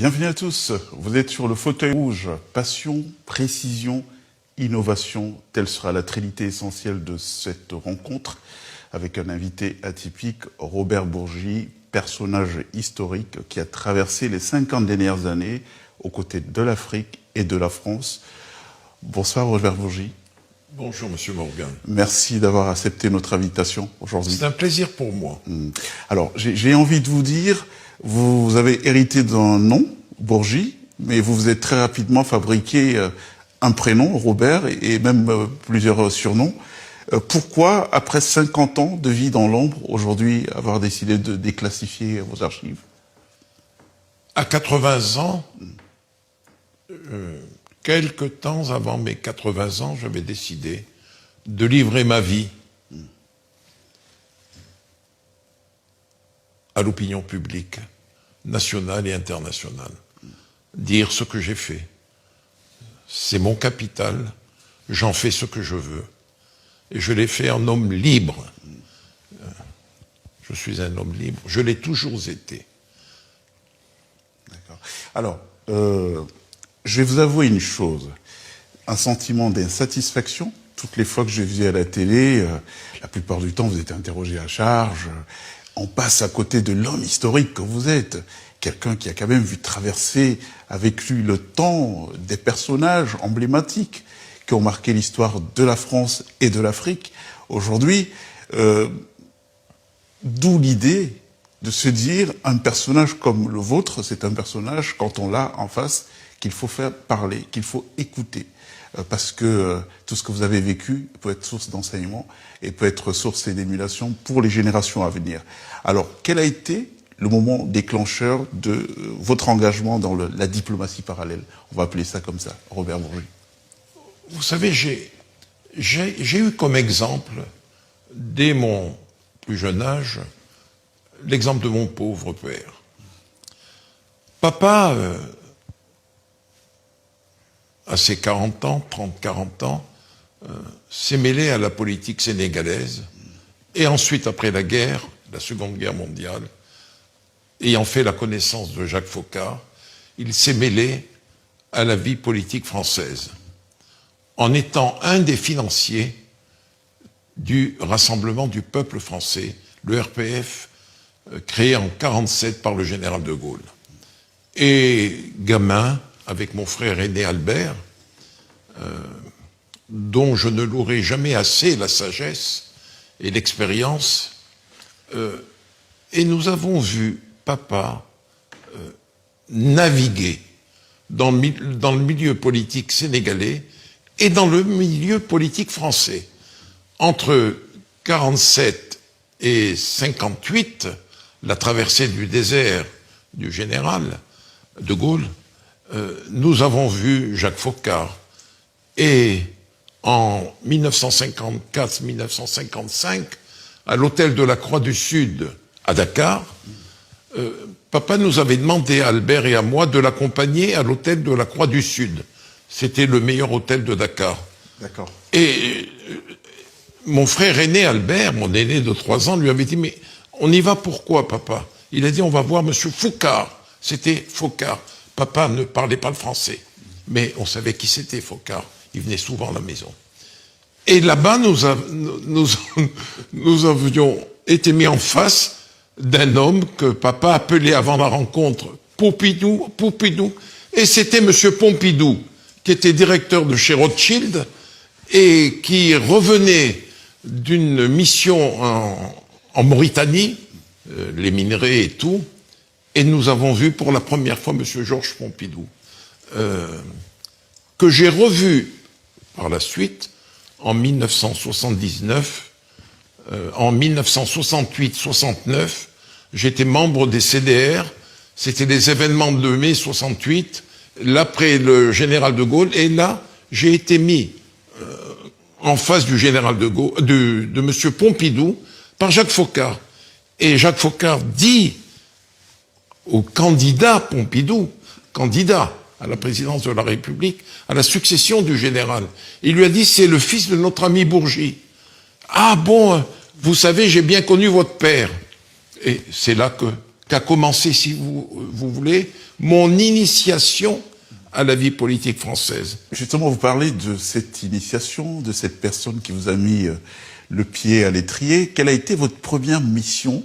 Bienvenue à tous, vous êtes sur le fauteuil rouge. Passion, précision, innovation, telle sera la trinité essentielle de cette rencontre avec un invité atypique, Robert Bourgi, personnage historique qui a traversé les 50 dernières années aux côtés de l'Afrique et de la France. Bonsoir Robert Bourgi. Bonjour Monsieur Morgan. Merci d'avoir accepté notre invitation aujourd'hui. C'est un plaisir pour moi. Alors, j'ai envie de vous dire, vous avez hérité d'un nom, Bourgi, mais vous vous êtes très rapidement fabriqué un prénom, Robert, et même plusieurs surnoms. Pourquoi, après 50 ans de vie dans l'ombre, aujourd'hui, avoir décidé de déclassifier vos archives? À 80 ans, quelque temps avant mes 80 ans, j'avais décidé de livrer ma vie à l'opinion publique, nationale et internationale. Dire ce que j'ai fait. C'est mon capital, j'en fais ce que je veux. Et je l'ai fait en homme libre. Je suis un homme libre, je l'ai toujours été. D'accord. Alors, je vais vous avouer une chose, un sentiment d'insatisfaction. Toutes les fois que je vis à la télé, la plupart du temps vous êtes interrogé à charge, on passe à côté de l'homme historique que vous êtes, quelqu'un qui a quand même vu traverser avec lui le temps des personnages emblématiques qui ont marqué l'histoire de la France et de l'Afrique. Aujourd'hui, d'où l'idée de se dire un personnage comme le vôtre, c'est un personnage, quand on l'a en face, qu'il faut faire parler, qu'il faut écouter. Parce que tout ce que vous avez vécu peut être source d'enseignement et peut être source d'émulation pour les générations à venir. Alors, quel a été le moment déclencheur de votre engagement dans la diplomatie parallèle? On va appeler ça comme ça, Robert Bourgi. Vous savez, j'ai eu comme exemple, dès mon plus jeune âge, l'exemple de mon pauvre père. Papa, à ses 40 ans, 30-40 ans, s'est mêlé à la politique sénégalaise. Et ensuite, après la guerre, la Seconde Guerre mondiale, ayant fait la connaissance de Jacques Foccart, il s'est mêlé à la vie politique française, en étant un des financiers du Rassemblement du peuple français, le RPF, créé en 1947 par le général de Gaulle. Et gamin, avec mon frère aîné Albert, dont je ne louerai jamais assez la sagesse et l'expérience, et nous avons vu papa naviguer dans le milieu politique sénégalais et dans le milieu politique français. Entre 1947 et 1958, la traversée du désert du général de Gaulle, nous avons vu Jacques Foccart. Et en 1954-1955, à l'hôtel de la Croix du Sud à Dakar, papa nous avait demandé, à Albert et à moi, de l'accompagner à l'hôtel de la Croix du Sud. C'était le meilleur hôtel de Dakar. D'accord. Et mon frère aîné Albert, mon aîné de 3 ans, lui avait dit « Mais on y va pourquoi, papa ?» Il a dit « On va voir monsieur Foccart ». C'était Foccart. Papa ne parlait pas le français, mais on savait qui c'était, Foccart. Il venait souvent à la maison. Et là-bas, nous avions été mis en face d'un homme que papa appelait avant la rencontre Pompidou, Pompidou. Et c'était monsieur Pompidou, qui était directeur de chez Rothschild et qui revenait d'une mission en Mauritanie, les minerais et tout, et nous avons vu pour la première fois monsieur Georges Pompidou, que j'ai revu par la suite en 1979, en 1968-69, j'étais membre des CDR, c'était les événements de mai 68, l'après le général de Gaulle, et là, j'ai été mis en face du général de Gaulle, de monsieur Pompidou, par Jacques Foccart. Et Jacques Foccart dit au candidat Pompidou, candidat à la présidence de la République, à la succession du général, il lui a dit « C'est le fils de notre ami Bourgi. » « Ah bon, vous savez, j'ai bien connu votre père. » Et c'est là que qu'a commencé, si vous voulez, mon initiation à la vie politique française. Justement, vous parlez de cette initiation, de cette personne qui vous a mis le pied à l'étrier. Quelle a été votre première mission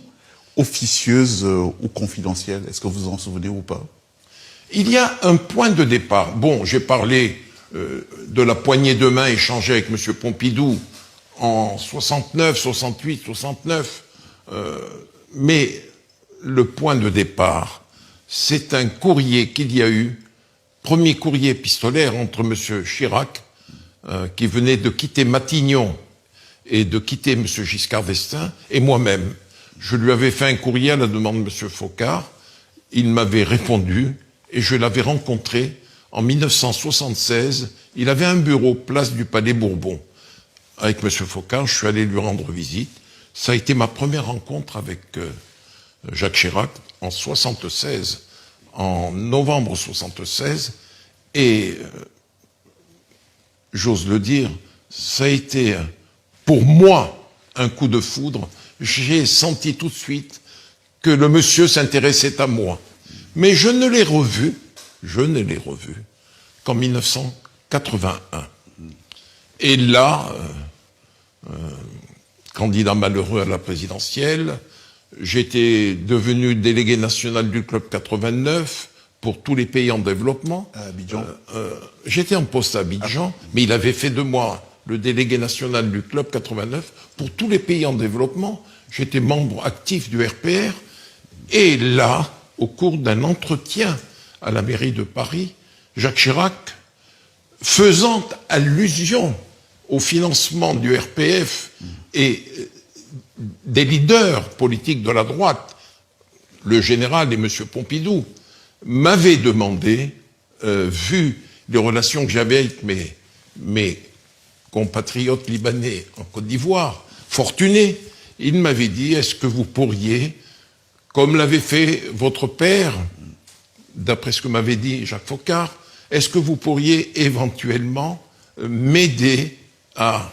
officieuse ou confidentielle? Est-ce que vous en souvenez ou pas? Il y a un point de départ. Bon, j'ai parlé de la poignée de main échangée avec M. Pompidou en 69, 68, 69. Mais le point de départ, c'est un courrier qu'il y a eu, premier courrier épistolaire entre M. Chirac, qui venait de quitter Matignon et de quitter M. Giscard d'Estaing, et moi-même. Je lui avais fait un courrier à la demande de M. Focard, il m'avait répondu, et je l'avais rencontré en 1976. Il avait un bureau, place du Palais Bourbon. Avec M. Focard, je suis allé lui rendre visite. Ça a été ma première rencontre avec Jacques Chirac en 76, en novembre 76, et j'ose le dire, ça a été pour moi un coup de foudre. J'ai senti tout de suite que le monsieur s'intéressait à moi. Mais je ne l'ai revu qu'en 1981. Et là, candidat malheureux à la présidentielle, j'étais devenu délégué national du Club 89 pour tous les pays en développement. À Abidjan. J'étais en poste à Abidjan, mais il avait fait de moi le délégué national du Club 89 pour tous les pays en développement. J'étais membre actif du RPR. Et là, au cours d'un entretien à la mairie de Paris, Jacques Chirac, faisant allusion au financement du RPF et des leaders politiques de la droite, le général et M. Pompidou, m'avait demandé, vu les relations que j'avais avec mes compatriotes libanais en Côte d'Ivoire, fortunés, il m'avait dit, est-ce que vous pourriez, comme l'avait fait votre père, d'après ce que m'avait dit Jacques Focard, est-ce que vous pourriez éventuellement m'aider à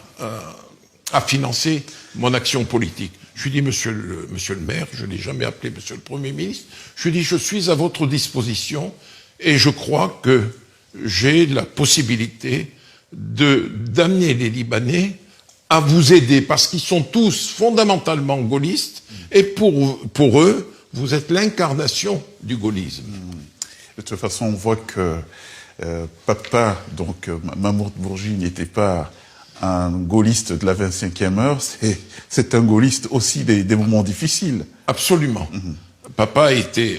financer mon action politique? Je lui ai dit, monsieur le maire, je ne l'ai jamais appelé monsieur le Premier ministre, je lui ai dit, je suis à votre disposition et je crois que j'ai la possibilité d'amener les Libanais à vous aider, parce qu'ils sont tous fondamentalement gaullistes, et pour eux, vous êtes l'incarnation du gaullisme. De toute façon, on voit que papa, donc Mamour Bourgi, n'était pas un gaulliste de la 25e heure, c'est un gaulliste aussi des moments difficiles. Absolument. Papa était,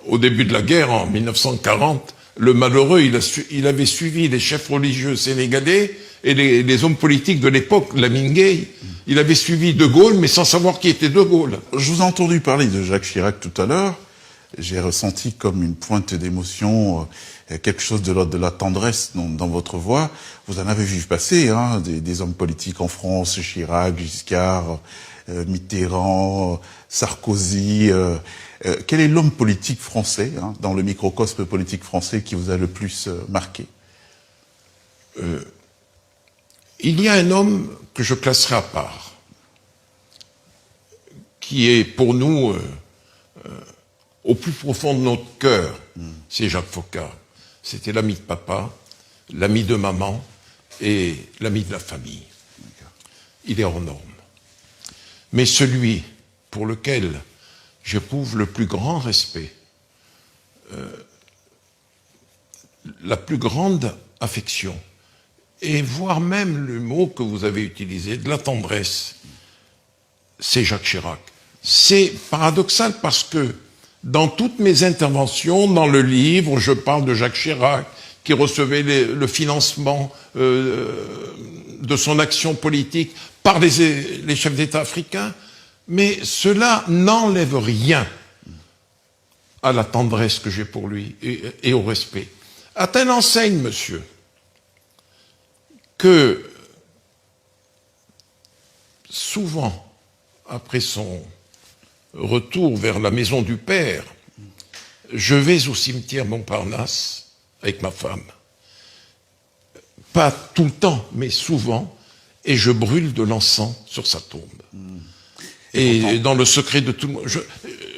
au début de la guerre, en 1940, le malheureux, il avait suivi les chefs religieux sénégalais et les hommes politiques de l'époque, Lamine Gueye. Il avait suivi De Gaulle, mais sans savoir qui était De Gaulle. Je vous ai entendu parler de Jacques Chirac tout à l'heure. J'ai ressenti comme une pointe d'émotion, quelque chose de l'ordre de la tendresse dans votre voix. Vous en avez vu passer, hein, des hommes politiques en France, Chirac, Giscard, Mitterrand, Sarkozy. Quel est l'homme politique français, hein, dans le microcosme politique français, qui vous a le plus marqué? Il y a un homme que je classerai à part, qui est pour nous au plus profond de notre cœur, c'est Jacques Focard. C'était l'ami de papa, l'ami de maman et l'ami de la famille. Il est hors norme. Mais celui pour lequel j'éprouve le plus grand respect, la plus grande affection, et voire même le mot que vous avez utilisé, de la tendresse, c'est Jacques Chirac. C'est paradoxal parce que dans toutes mes interventions, dans le livre, je parle de Jacques Chirac, qui recevait le financement de son action politique par les chefs d'État africains, mais cela n'enlève rien à la tendresse que j'ai pour lui et au respect. À telle enseigne, monsieur, que souvent, après son retour vers la maison du Père, je vais au cimetière Montparnasse avec ma femme. Pas tout le temps, mais souvent, et je brûle de l'encens sur sa tombe. Et dans le secret de tout le monde,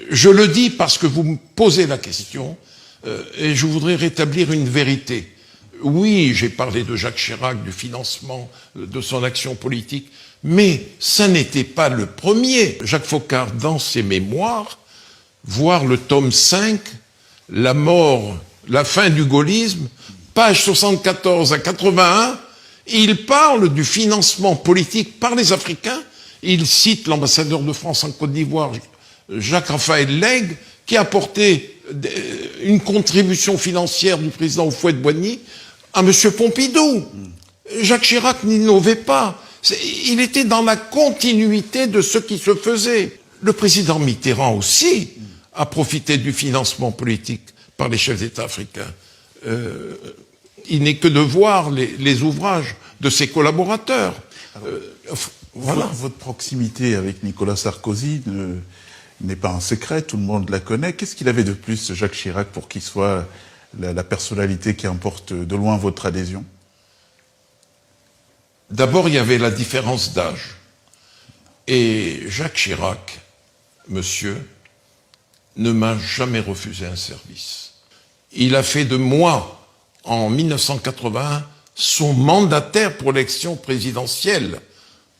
Je le dis parce que vous me posez la question, et je voudrais rétablir une vérité. Oui, j'ai parlé de Jacques Chirac, du financement de son action politique, mais ça n'était pas le premier. Jacques Foccart, dans ses mémoires, voir le tome 5, La mort, la fin du gaullisme, page 74 à 81, il parle du financement politique par les Africains. Il cite l'ambassadeur de France en Côte d'Ivoire, Jacques-Raphaël Lègue, qui a apporté une contribution financière du président Houphouët-Boigny à M. Pompidou. Jacques Chirac n'innovait pas. Il était dans la continuité de ce qui se faisait. Le président Mitterrand aussi a profité du financement politique par les chefs d'État africains. Il n'est que de voir les ouvrages de ses collaborateurs. Voilà. Votre proximité avec Nicolas Sarkozy n'est pas un secret, tout le monde la connaît. Qu'est-ce qu'il avait de plus, Jacques Chirac, pour qu'il soit la personnalité qui emporte de loin votre adhésion? D'abord, il y avait la différence d'âge. Et Jacques Chirac, monsieur, ne m'a jamais refusé un service. Il a fait de moi, en 1981, son mandataire pour l'élection présidentielle.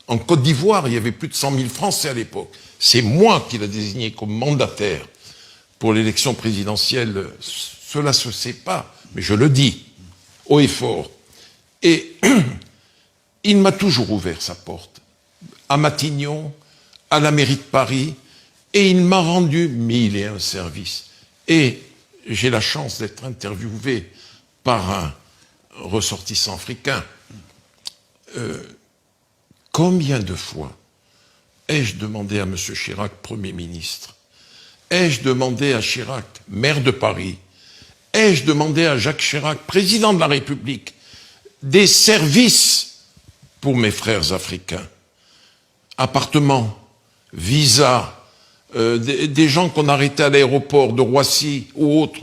En Côte d'Ivoire, il y avait plus de 100 000 Français à l'époque. C'est moi qui l'ai désigné comme mandataire pour l'élection présidentielle. Cela se sait pas, mais je le dis, haut et fort. Et il m'a toujours ouvert sa porte, à Matignon, à la mairie de Paris, et il m'a rendu 1001 services. Et j'ai la chance d'être interviewé par un ressortissant africain. Combien de fois ai-je demandé à M. Chirac, Premier ministre, ai-je demandé à Chirac, maire de Paris, ai-je demandé à Jacques Chirac, président de la République, des services pour mes frères africains? Appartements, visas, des gens qu'on arrêtait à l'aéroport de Roissy ou autres.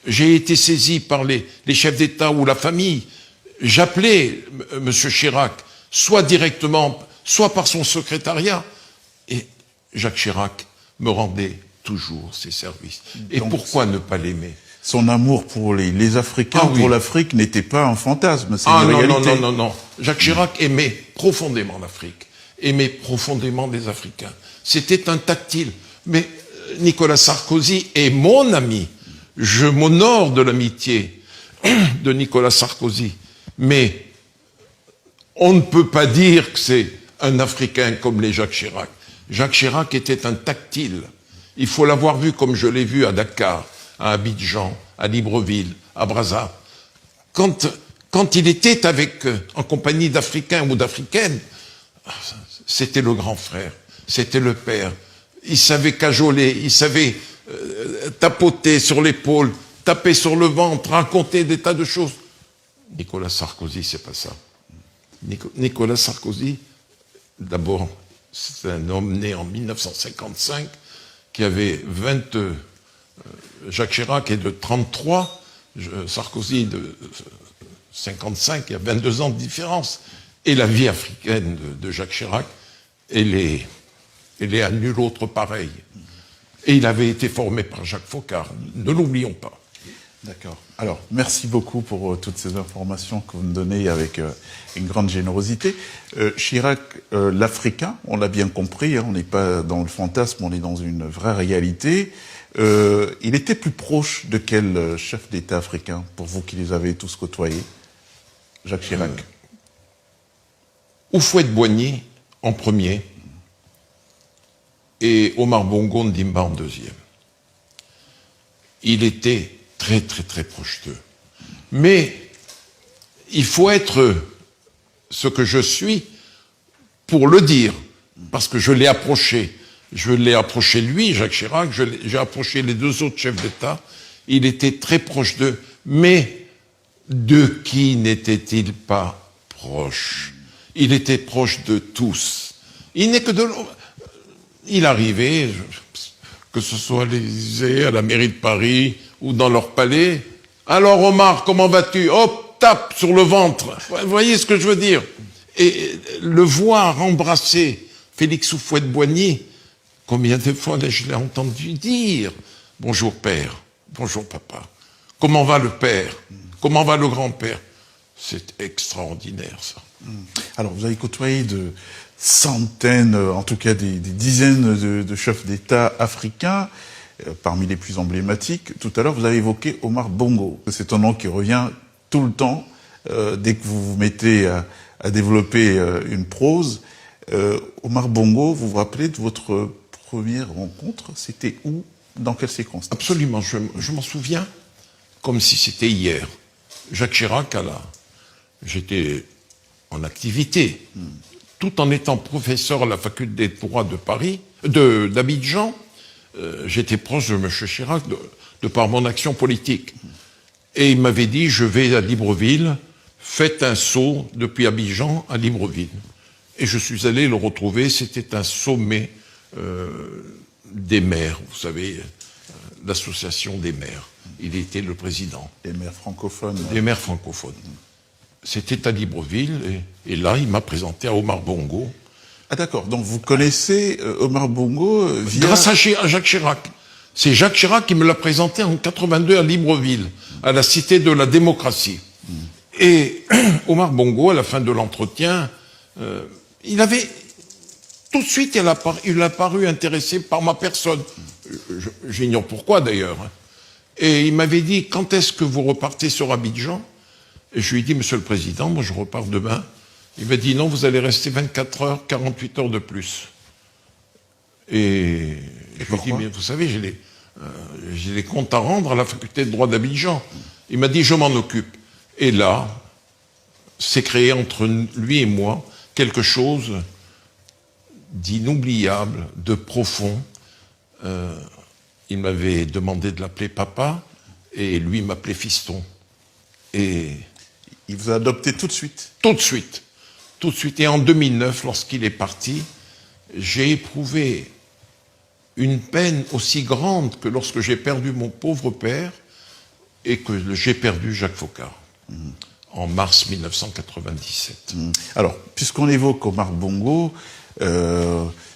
J'ai été saisi par les chefs d'État ou la famille. J'appelais M. Chirac, soit directement, soit par son secrétariat. Et Jacques Chirac me rendait toujours ses services. Et donc, pourquoi ne pas l'aimer? Son amour pour les Africains, pour l'Afrique, n'était pas un fantasme, c'est une réalité. Non. Jacques Chirac aimait profondément l'Afrique, aimait profondément les Africains. C'était un tactile. Mais Nicolas Sarkozy est mon ami. Je m'honore de l'amitié de Nicolas Sarkozy. Mais on ne peut pas dire que c'est un Africain comme les Jacques Chirac. Jacques Chirac était un tactile. Il faut l'avoir vu comme je l'ai vu à Dakar, à Abidjan, à Libreville, à Brazzaville. Quand il était en compagnie d'Africains ou d'Africaines, c'était le grand frère, c'était le père. Il savait cajoler, il savait tapoter sur l'épaule, taper sur le ventre, raconter des tas de choses. Nicolas Sarkozy, c'est pas ça. Nicolas Sarkozy, d'abord, c'est un homme né en 1955 qui avait Jacques Chirac est de 33, Sarkozy de 55, il y a 22 ans de différence. Et la vie africaine de Jacques Chirac, elle est à nul autre pareil. Et il avait été formé par Jacques Foccart, ne l'oublions pas. D'accord. Alors, merci beaucoup pour toutes ces informations que vous nous donnez avec une grande générosité. Chirac, l'Africain, on l'a bien compris, hein, on n'est pas dans le fantasme, on est dans une vraie réalité. Il était plus proche de quel chef d'État africain, pour vous qui les avez tous côtoyés? Jacques Chirac. Houphouët-Boigny en premier et Omar Bongo Ndimba en deuxième. Il était très très très proche d'eux. Mais il faut être ce que je suis pour le dire, parce que je l'ai approché. Je l'ai approché lui, Jacques Chirac, j'ai approché les deux autres chefs d'État. Il était très proche d'eux. Mais de qui n'était-il pas proche? Il était proche de tous. Il n'est que de l'autre. Il arrivait, que ce soit à l'Élysée, à la mairie de Paris, ou dans leur palais. Alors Omar, comment vas-tu? Hop, tape sur le ventre. Vous voyez ce que je veux dire? Et le voir embrasser Félix Houphouët-Boigny, Combien de fois je l'ai entendu dire « Bonjour père, bonjour papa, comment va le père, comment va le grand-père ?» C'est extraordinaire, ça. Alors, vous avez côtoyé de centaines, en tout cas des dizaines de chefs d'État africains, parmi les plus emblématiques. Tout à l'heure, vous avez évoqué Omar Bongo. C'est un nom qui revient tout le temps, dès que vous vous mettez à développer une prose. Omar Bongo, vous vous rappelez de votre première rencontre? C'était où? Dans quelles circonstances? Absolument, je m'en souviens comme si c'était hier. Jacques Chirac, j'étais en activité, tout en étant professeur à la faculté de droit de Paris, d'Abidjan. J'étais proche de M. Chirac de par mon action politique. Et il m'avait dit, je vais à Libreville, faites un saut depuis Abidjan à Libreville. Et je suis allé le retrouver, c'était un sommet des maires, vous savez, l'association des maires. Il était le président. Des maires francophones. Des maires francophones. C'était à Libreville, et là, il m'a présenté à Omar Bongo. Ah d'accord, donc vous connaissez Omar Bongo via... Grâce à Jacques Chirac. C'est Jacques Chirac qui me l'a présenté en 82 à Libreville, à la Cité de la Démocratie. Et Omar Bongo, à la fin de l'entretien, il avait... Tout de suite, il a paru intéressé par ma personne. J'ignore pourquoi, d'ailleurs. Et il m'avait dit, quand est-ce que vous repartez sur Abidjan? Et je lui ai dit, Monsieur le Président, moi je repars demain. Il m'a dit, non, vous allez rester 24 heures, 48 heures de plus. Et je lui ai dit, mais vous savez, j'ai les comptes à rendre à la faculté de droit d'Abidjan. Il m'a dit, je m'en occupe. Et là, s'est créé entre lui et moi quelque chose d'inoubliable, de profond. Il m'avait demandé de l'appeler papa, et lui m'appelait fiston. Et il vous a adopté tout de suite? Tout de suite. Tout de suite. Et en 2009, lorsqu'il est parti, j'ai éprouvé une peine aussi grande que lorsque j'ai perdu mon pauvre père et que j'ai perdu Jacques Foccart. En mars 1997. Alors, puisqu'on évoque Omar Bongo,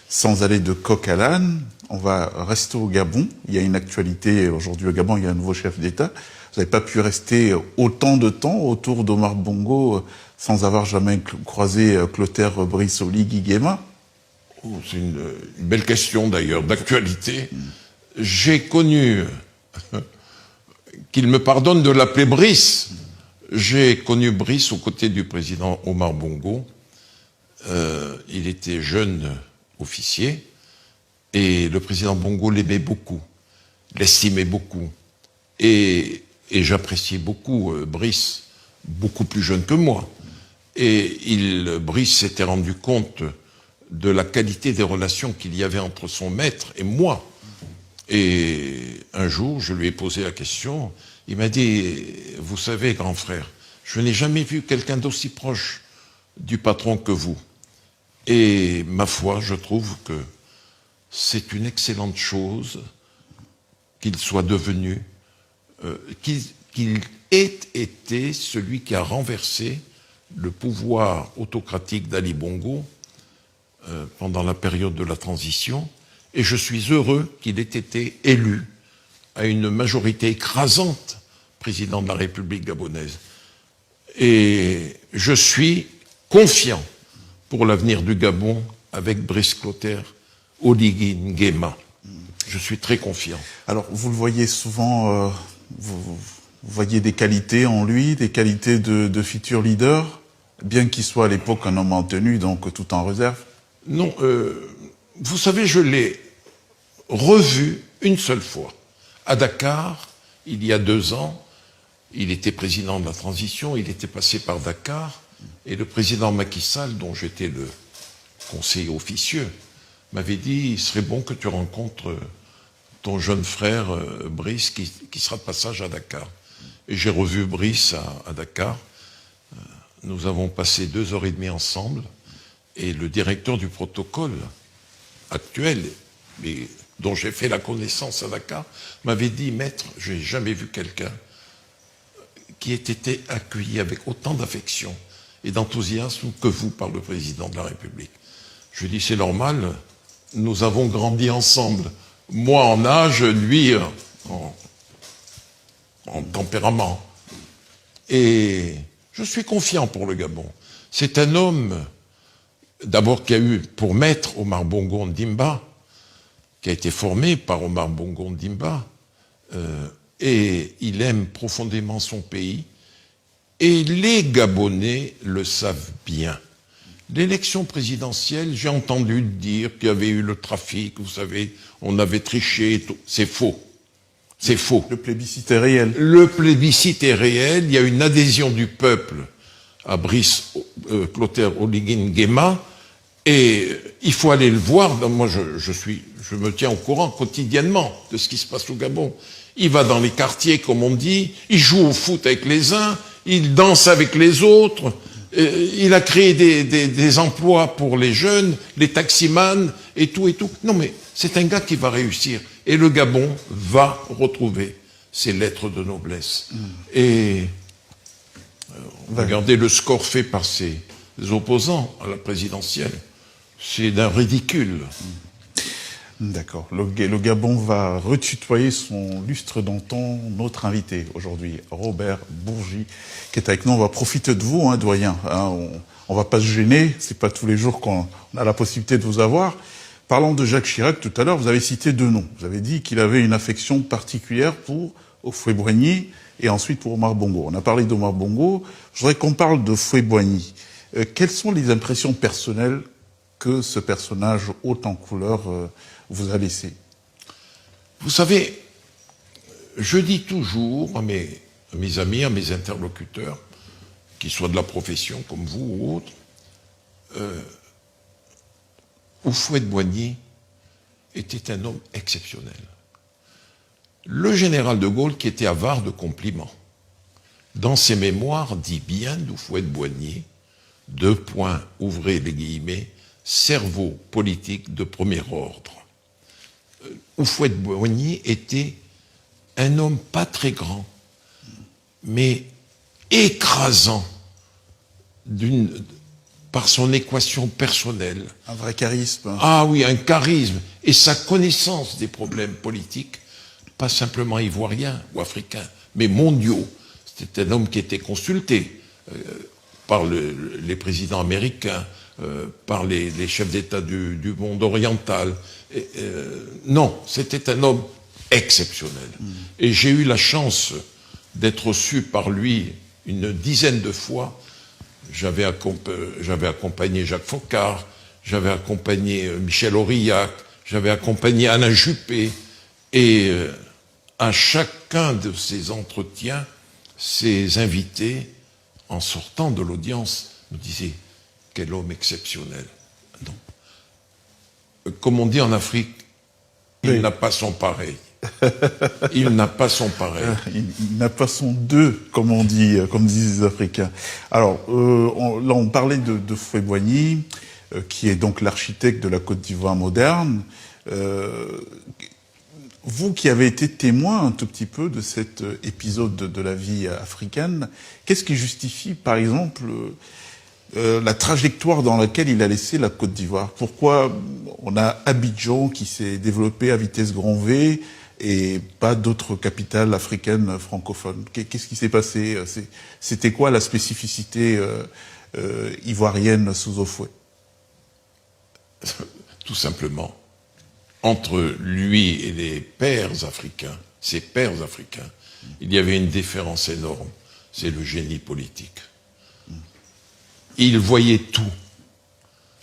sans aller de coq à l'âne, on va rester au Gabon. Il y a une actualité aujourd'hui au Gabon, il y a un nouveau chef d'État. Vous n'avez pas pu rester autant de temps autour d'Omar Bongo sans avoir jamais croisé Clotaire Brice Oligui Nguema? Oh, c'est une belle question d'ailleurs, d'actualité. J'ai connu, qu'il me pardonne de l'appeler Brice, j'ai connu Brice aux côtés du président Omar Bongo. Il était jeune officier et le président Bongo l'aimait beaucoup, l'estimait beaucoup. Et j'appréciais beaucoup Brice, beaucoup plus jeune que moi. Et Brice s'était rendu compte de la qualité des relations qu'il y avait entre son maître et moi. Et un jour, je lui ai posé la question, il m'a dit, vous savez, grand frère, je n'ai jamais vu quelqu'un d'aussi proche du patron que vous. Et ma foi, je trouve que c'est une excellente chose qu'il soit devenu, qu'il ait été celui qui a renversé le pouvoir autocratique d'Ali Bongo pendant la période de la transition, et je suis heureux qu'il ait été élu à une majorité écrasante président de la République gabonaise. Et je suis confiant pour l'avenir du Gabon avec Brice Clotaire Oligui Nguema. Je suis très confiant. Alors, vous le voyez souvent, vous voyez des qualités en lui, des qualités de futur leader, bien qu'il soit à l'époque un homme en tenue, donc tout en réserve? Non, vous savez, je l'ai revu une seule fois. À Dakar, il y a 2 ans, il était président de la transition, il était passé par Dakar, et le président Macky Sall, dont j'étais le conseiller officieux, m'avait dit, il serait bon que tu rencontres ton jeune frère Brice, qui sera de passage à Dakar. Et j'ai revu Brice à Dakar. Nous avons passé 2h30 ensemble, et le directeur du protocole actuel, mais dont j'ai fait la connaissance à Dakar, m'avait dit, maître, je n'ai jamais vu quelqu'un qui ait été accueilli avec autant d'affection et d'enthousiasme que vous par le président de la République. Je lui ai dit, c'est normal, nous avons grandi ensemble. Moi en âge, lui en tempérament. Et je suis confiant pour le Gabon. C'est un homme, d'abord, qui a eu pour maître Omar Bongo Ondimba, qui a été formé par Omar Bongo Ondimba, et il aime profondément son pays, et les Gabonais le savent bien. L'élection présidentielle, j'ai entendu dire qu'il y avait eu le trafic, vous savez, on avait triché, c'est faux. C'est faux. Le plébiscite est réel. Le plébiscite est réel, il y a une adhésion du peuple à Brice Clotaire Oligui Nguema, et il faut aller le voir. Moi, je me tiens au courant quotidiennement de ce qui se passe au Gabon. Il va dans les quartiers, comme on dit, il joue au foot avec les uns, il danse avec les autres, il a créé des emplois pour les jeunes, les taximans, et tout et tout. Non, mais c'est un gars qui va réussir. Et le Gabon va retrouver ses lettres de noblesse. Et regardez le score fait par ses opposants à la présidentielle. C'est d'un ridicule. D'accord. Le Gabon va retutoyer son lustre d'antan, notre invité aujourd'hui, Robert Bourgi, qui est avec nous. On va profiter de vous, doyen. On va pas se gêner, c'est pas tous les jours qu'on a la possibilité de vous avoir. Parlant de Jacques Chirac, tout à l'heure, vous avez cité deux noms. Vous avez dit qu'il avait une affection particulière pour Houphouët-Boigny et ensuite pour Omar Bongo. On a parlé d'Omar Bongo. Je voudrais qu'on parle de Houphouët-Boigny. Quelles sont les impressions personnelles que ce personnage haut en couleur vous a laissé? Vous savez, je dis toujours à mes amis, à mes interlocuteurs, qu'ils soient de la profession comme vous ou autres, Houphouët-Boigny était un homme exceptionnel. Le général de Gaulle, qui était avare de compliments, dans ses mémoires, dit bien d'Houphouët-Boigny, ouvrez les guillemets, cerveau politique de premier ordre. Houphouët-Boigny était un homme pas très grand, mais écrasant par son équation personnelle. Un vrai charisme. Ah oui, un charisme. Et sa connaissance des problèmes politiques, pas simplement ivoiriens ou africains, mais mondiaux. C'était un homme qui était consulté par les présidents américains, par les chefs d'État du monde oriental. Non, c'était un homme exceptionnel. Et j'ai eu la chance d'être reçu par lui une dizaine de fois. J'avais accompagné Jacques Foccart, j'avais accompagné Michel Aurillac, j'avais accompagné Alain Juppé. Et à chacun de ces entretiens, ces invités, en sortant de l'audience, nous disaient « Quel homme exceptionnel !» Non. Comme on dit en Afrique, il n'a pas son pareil. Il n'a pas son pareil. Il n'a pas son deux, comme on dit, comme disent les Africains. Alors, là, on parlait de Houphouët-Boigny, qui est donc l'architecte de la Côte d'Ivoire moderne. Vous qui avez été témoin un tout petit peu de cet épisode de la vie africaine, qu'est-ce qui justifie, par exemple, la trajectoire dans laquelle il a laissé la Côte d'Ivoire? Pourquoi on a Abidjan qui s'est développé à vitesse grand V et pas d'autres capitales africaines francophones? Qu'est-ce qui s'est passé? C'était quoi la spécificité ivoirienne sous Houphouët? Tout simplement, entre lui et les pères africains, ses pères africains, il y avait une différence énorme. C'est le génie politique. Il voyait tout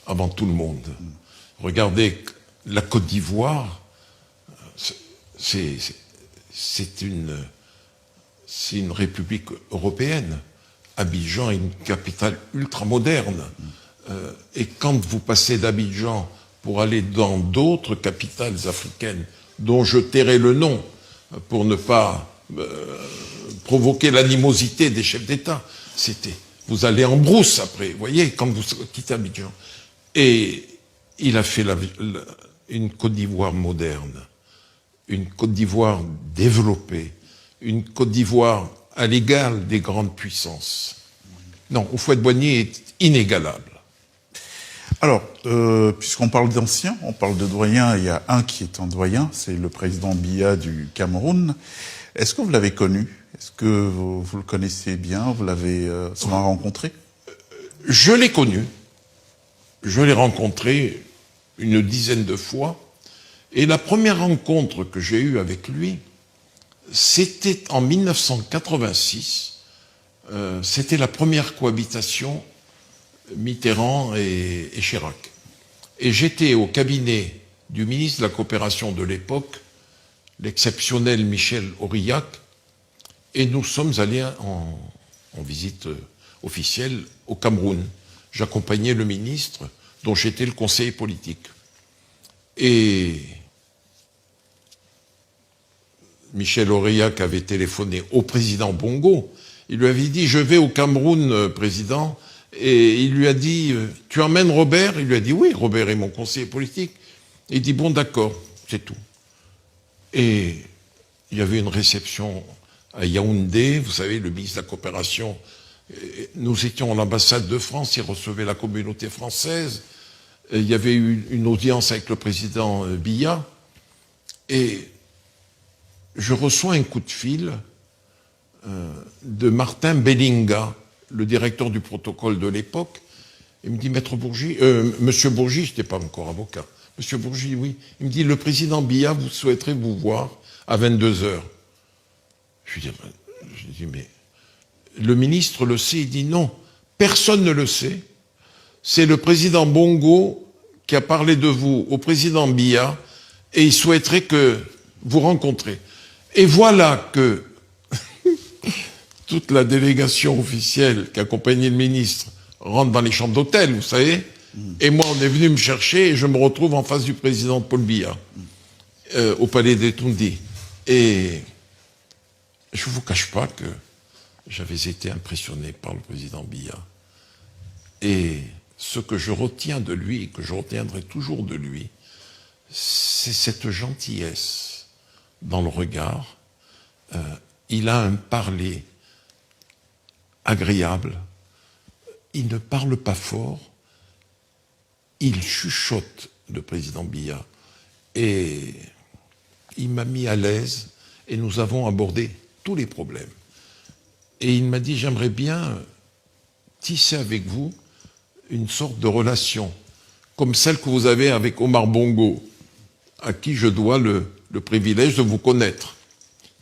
avant tout le monde. Regardez, la Côte d'Ivoire, c'est une république européenne. Abidjan est une capitale ultramoderne. Et quand vous passez d'Abidjan pour aller dans d'autres capitales africaines, dont je tairai le nom pour ne pas provoquer l'animosité des chefs d'État, vous allez en brousse après, vous voyez, quand vous quittez Abidjan. Et il a fait une Côte d'Ivoire moderne, une Côte d'Ivoire développée, une Côte d'Ivoire à l'égal des grandes puissances. Non, Houphouët-Boigny est inégalable. Alors, puisqu'on parle d'anciens, on parle de doyens, il y a un qui est un doyen, c'est le président Biya du Cameroun. Est-ce que vous l'avez connu? Est-ce que vous le connaissez bien? Vous l'avez souvent rencontré? Je l'ai connu. Je l'ai rencontré une dizaine de fois. Et la première rencontre que j'ai eue avec lui, c'était en 1986. C'était la première cohabitation Mitterrand et Chirac. Et j'étais au cabinet du ministre de la Coopération de l'époque, l'exceptionnel Michel Aurillac, et nous sommes allés en visite officielle au Cameroun. J'accompagnais le ministre, dont j'étais le conseiller politique. Et Michel Aurillac avait téléphoné au président Bongo. Il lui avait dit « Je vais au Cameroun, président ». Et il lui a dit « Tu emmènes Robert ?» Il lui a dit « Oui, Robert est mon conseiller politique. » Il dit « Bon, d'accord, c'est tout. » Et il y avait une réception à Yaoundé, vous savez, le ministre de la Coopération. Nous étions à l'ambassade de France, il recevait la communauté française. Il y avait eu une audience avec le président Biya. Et je reçois un coup de fil de Martin Bellinga, le directeur du protocole de l'époque. Il me dit, Maître Bourgi, Monsieur Bourgi, je n'étais pas encore avocat. Monsieur Bourgi, oui. Il me dit, le président Biya vous souhaiterait vous voir à 22h. Je lui dis, mais le ministre le sait? Il dit, non, personne ne le sait. C'est le président Bongo qui a parlé de vous au président Biya et il souhaiterait que vous rencontrez. Et voilà que toute la délégation officielle qui accompagnait le ministre rentre dans les chambres d'hôtel, vous savez, et moi on est venu me chercher et je me retrouve en face du président Paul Biya au palais des Toundi. Et je ne vous cache pas que j'avais été impressionné par le président Biya. Et ce que je retiens de lui, et que je retiendrai toujours de lui, c'est cette gentillesse dans le regard. Il a un parler agréable. Il ne parle pas fort. Il chuchote, le président Biya. Et il m'a mis à l'aise et nous avons abordé tous les problèmes. Et il m'a dit, j'aimerais bien tisser avec vous une sorte de relation, comme celle que vous avez avec Omar Bongo, à qui je dois le privilège de vous connaître.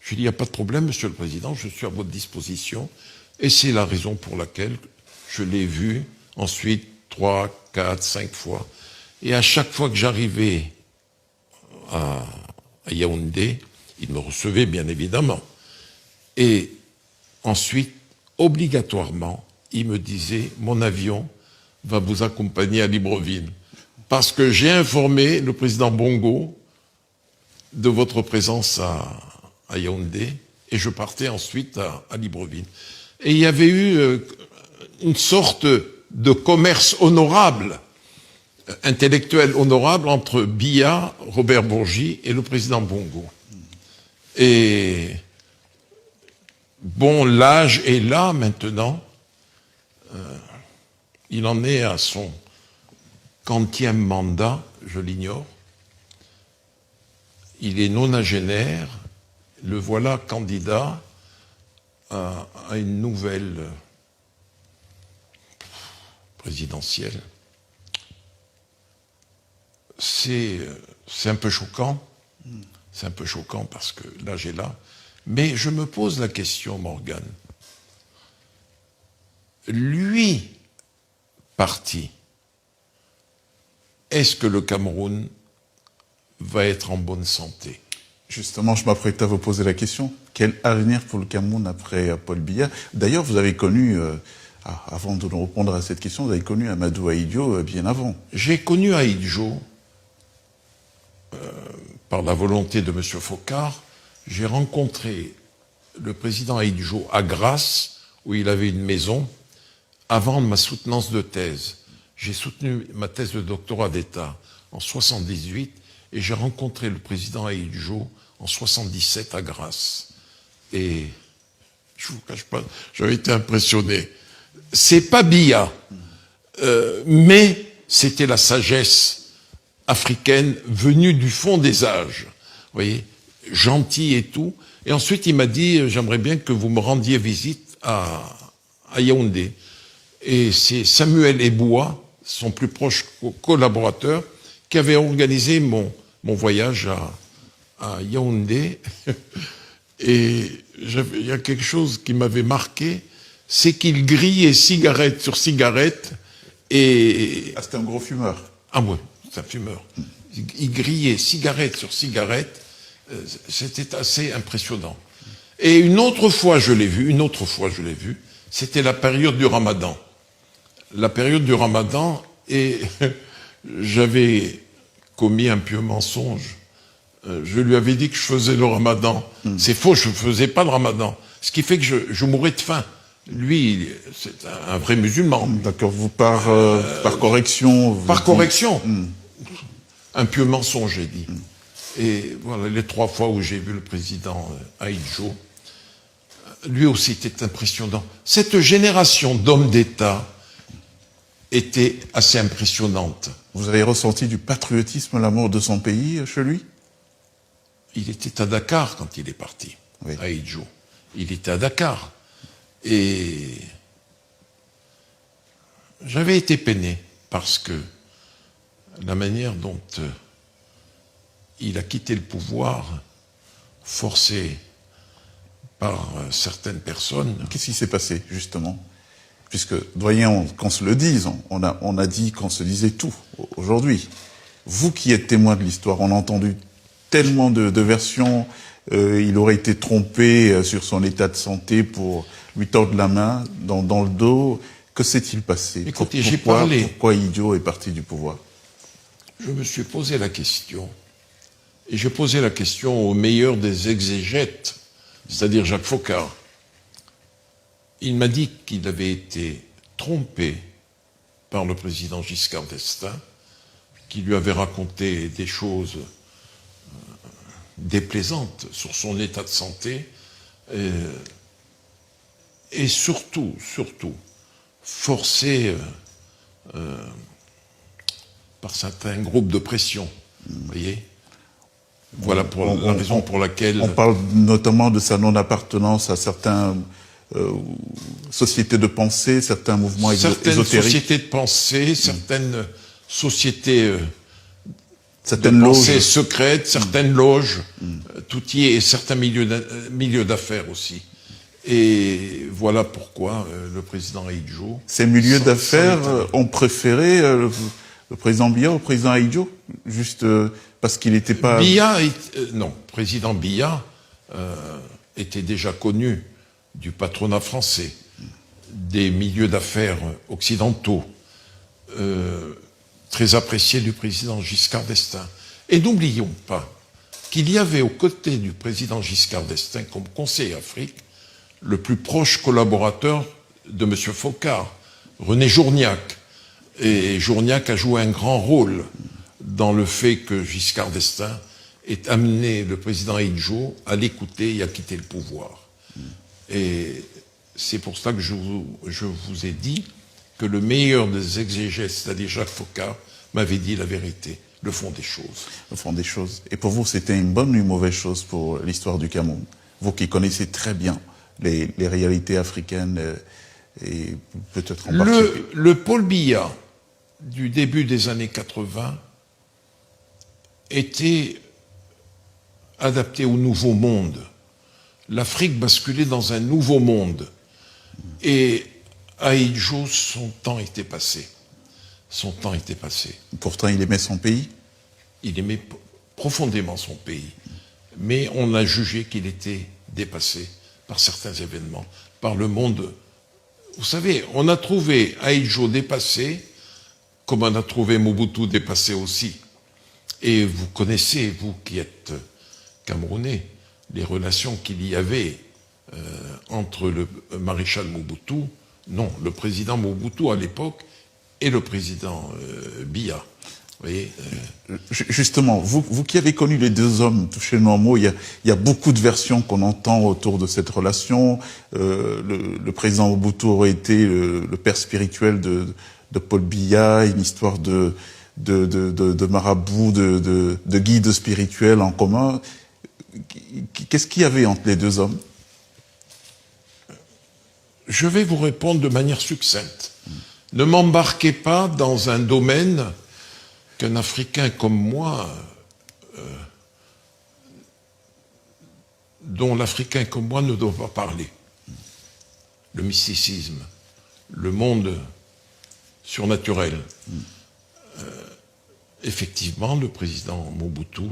Je lui ai dit, il n'y a pas de problème, Monsieur le Président, je suis à votre disposition. Et c'est la raison pour laquelle je l'ai vu ensuite 3, 4, 5 fois. Et à chaque fois que j'arrivais à Yaoundé, il me recevait bien évidemment. Et ensuite, obligatoirement, il me disait, mon avion va vous accompagner à Libreville. Parce que j'ai informé le président Bongo de votre présence à Yaoundé, et je partais ensuite à Libreville. Et il y avait eu une sorte de commerce honorable, intellectuel honorable, entre Biya, Robert Bourgi et le président Bongo. Et bon, l'âge est là maintenant. Il en est à son quantième mandat, je l'ignore. Il est nonagénaire. Le voilà candidat à une nouvelle présidentielle. C'est un peu choquant. C'est un peu choquant parce que l'âge est là. Mais je me pose la question, Morgane. Lui, parti, est-ce que le Cameroun va être en bonne santé? Justement, je m'apprête à vous poser la question. Quel avenir pour le Cameroun après Paul Biya? D'ailleurs, vous avez connu, avant de nous répondre à cette question, vous avez connu Amadou Ahidjo bien avant. J'ai connu Ahidjo par la volonté de M. Focard. J'ai rencontré le président Ahidjo à Grasse, où il avait une maison, avant ma soutenance de thèse. J'ai soutenu ma thèse de doctorat d'État en 78 et j'ai rencontré le président Ahidjo en 77 à Grasse. Et je vous cache pas, j'avais été impressionné. C'est pas Biya, mais c'était la sagesse africaine venue du fond des âges. Vous voyez, gentil et tout. Et ensuite, il m'a dit, j'aimerais bien que vous me rendiez visite à Yaoundé. Et c'est Samuel Eboua, son plus proche collaborateur, qui avait organisé mon voyage à Yaoundé. Et il y a quelque chose qui m'avait marqué, c'est qu'il grillait cigarette sur cigarette et... Ah, c'était un gros fumeur. Ah ouais, c'est un fumeur. Il grillait cigarette sur cigarette, c'était assez impressionnant. Et une autre fois je l'ai vu, c'était la période du Ramadan. La période du Ramadan, et j'avais commis un pieux mensonge. Je lui avais dit que je faisais le Ramadan. C'est faux, je ne faisais pas le Ramadan. Ce qui fait que je mourais de faim. Lui, c'est un vrai musulman. D'accord, vous par correction. Par correction. Un pieux mensonge, j'ai dit. Et voilà, les 3 fois où j'ai vu le président Ahidjo, lui aussi était impressionnant. Cette génération d'hommes d'État était assez impressionnante. Vous avez ressenti du patriotisme à la mort de son pays chez lui? Il était à Dakar quand il est parti, oui. Ahidjo. Il était à Dakar. Et j'avais été peiné parce que la manière dont il a quitté le pouvoir, forcé par certaines personnes. Qu'est-ce qui s'est passé, justement? Puisque, doyen, qu'on se le dise, on a dit qu'on se disait tout aujourd'hui. Vous qui êtes témoin de l'histoire, on a entendu tellement de versions. Il aurait été trompé sur son état de santé pour lui tordre la main dans le dos. Que s'est-il passé? Écoutez, j'ai parlé. Pourquoi Ahidjo est parti du pouvoir? Je me suis posé la question. Et j'ai posé la question au meilleur des exégètes, c'est-à-dire Jacques Foccart. Il m'a dit qu'il avait été trompé par le président Giscard d'Estaing, qui lui avait raconté des choses déplaisantes sur son état de santé, et surtout, forcé par certains groupes de pression, vous voyez. Voilà la raison pour laquelle... On parle notamment de sa non-appartenance à certaines sociétés de pensée, certains mouvements ésotériques. Certaines sociétés de pensée, certaines sociétés certaines de pensée loges secrètes, certaines loges, tout y est, et certains milieux d'affaires aussi. Et voilà pourquoi le président Ahidjo... Ces milieux d'affaires ont préféré le président Biya au président Ahidjo, juste parce qu'il n'était pas... président Biya était déjà connu du patronat français, des milieux d'affaires occidentaux, très apprécié du président Giscard d'Estaing. Et n'oublions pas qu'il y avait aux côtés du président Giscard d'Estaing, comme conseiller Afrique, le plus proche collaborateur de M. Foccart, René Journiac. Et Journiac a joué un grand rôle dans le fait que Giscard d'Estaing ait amené le président Ahidjo à l'écouter et à quitter le pouvoir. Et c'est pour ça que je vous ai dit que le meilleur des exégètes, c'est-à-dire Jacques Foccart, m'avait dit la vérité, le fond des choses. Le fond des choses. Et pour vous, c'était une bonne ou une mauvaise chose pour l'histoire du Cameroun? Vous qui connaissez très bien les réalités africaines et peut-être en particulier. Le Paul Biya du début des années 80 était adapté au nouveau monde. L'Afrique basculait dans un nouveau monde. Et Ahidjo, son temps était passé. Son temps était passé. Pourtant, il aimait son pays? Il aimait profondément son pays. Mais on a jugé qu'il était dépassé par certains événements, par le monde. Vous savez, on a trouvé Ahidjo dépassé, comme on a trouvé Mobutu dépassé aussi. Et vous connaissez, vous qui êtes Camerounais, les relations qu'il y avait entre le maréchal Mobutu, non, le président Mobutu à l'époque, et le président Biya. Vous voyez, Justement, vous qui avez connu les deux hommes touchés normaux, il y a beaucoup de versions qu'on entend autour de cette relation. Le président Mobutu aurait été le père spirituel de Paul Biya, une histoire de marabouts, de guides spirituels en commun. Qu'est-ce qu'il y avait entre les deux hommes? Je vais vous répondre de manière succincte. Ne m'embarquez pas dans un domaine qu'un Africain comme moi, dont l'Africain comme moi ne doit pas parler. Le mysticisme, le monde surnaturel. Effectivement, le président Mobutu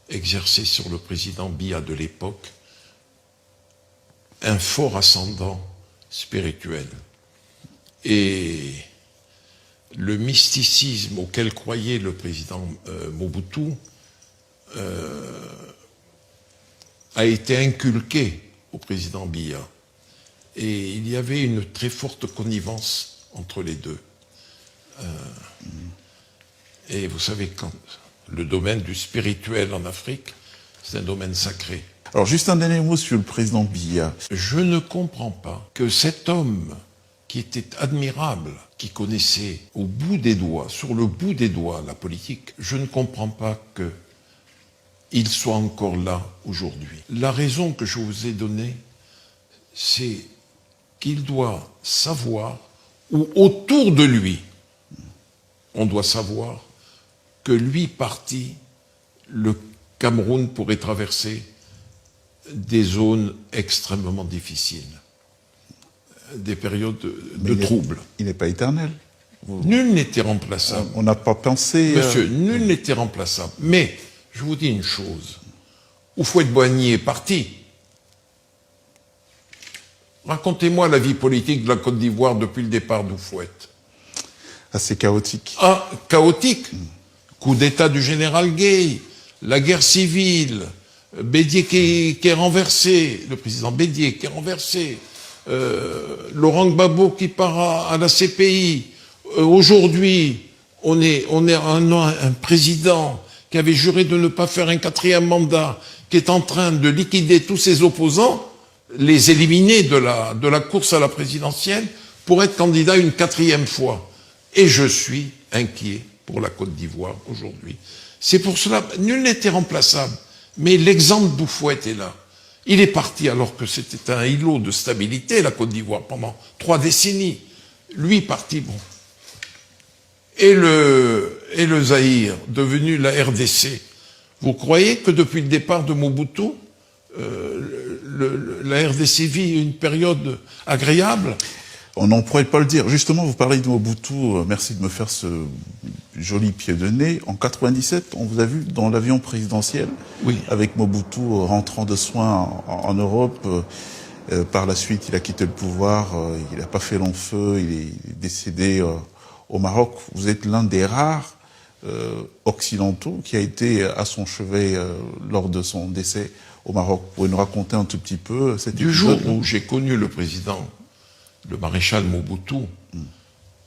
exerçait sur le président Biya de l'époque un fort ascendant spirituel. Et le mysticisme auquel croyait le président Mobutu a été inculqué au président Biya. Et il y avait une très forte connivence entre les deux. Et vous savez, quand le domaine du spirituel en Afrique, c'est un domaine sacré. Alors, juste un dernier mot sur le président Biya. Je ne comprends pas que cet homme qui était admirable, qui connaissait au bout des doigts, sur le bout des doigts, la politique, je ne comprends pas qu'il soit encore là aujourd'hui. La raison que je vous ai donnée, c'est qu'il doit savoir, ou autour de lui, on doit savoir que lui parti, le Cameroun pourrait traverser des zones extrêmement difficiles, des périodes de troubles. Il n'est pas éternel. Nul n'était remplaçable. On n'a pas pensé... Monsieur, nul n'était remplaçable. Mais, je vous dis une chose, Houphouët-Boigny est parti. Racontez-moi la vie politique de la Côte d'Ivoire depuis le départ d'Houphouët. Assez chaotique. Ah, chaotique. Coup d'État du général Gueye, la guerre civile, Bédier qui est renversé, le président Bédier qui est renversé, Laurent Gbagbo qui part à la CPI. Aujourd'hui, on a un président qui avait juré de ne pas faire un 4e mandat, qui est en train de liquider tous ses opposants, les éliminer de la course à la présidentielle pour être candidat une 4e fois. Et je suis inquiet pour la Côte d'Ivoire aujourd'hui. C'est pour cela, nul n'était remplaçable. Mais l'exemple d'Houphouët est là. Il est parti alors que c'était un îlot de stabilité, la Côte d'Ivoire, pendant 3 décennies. Lui parti, bon. Et le Zaïre, devenu la RDC. Vous croyez que depuis le départ de Mobutu, la RDC vit une période agréable? On n'en pourrait pas le dire. Justement, vous parlez de Mobutu, merci de me faire ce joli pied de nez. En 97, on vous a vu dans l'avion présidentiel, oui, avec Mobutu rentrant de soins en Europe. Par la suite, il a quitté le pouvoir, il n'a pas fait long feu, il est décédé au Maroc. Vous êtes l'un des rares occidentaux qui a été à son chevet lors de son décès au Maroc. Vous pouvez nous raconter un tout petit peu cet épisode? Du jour où j'ai connu le président, le maréchal Mobutu,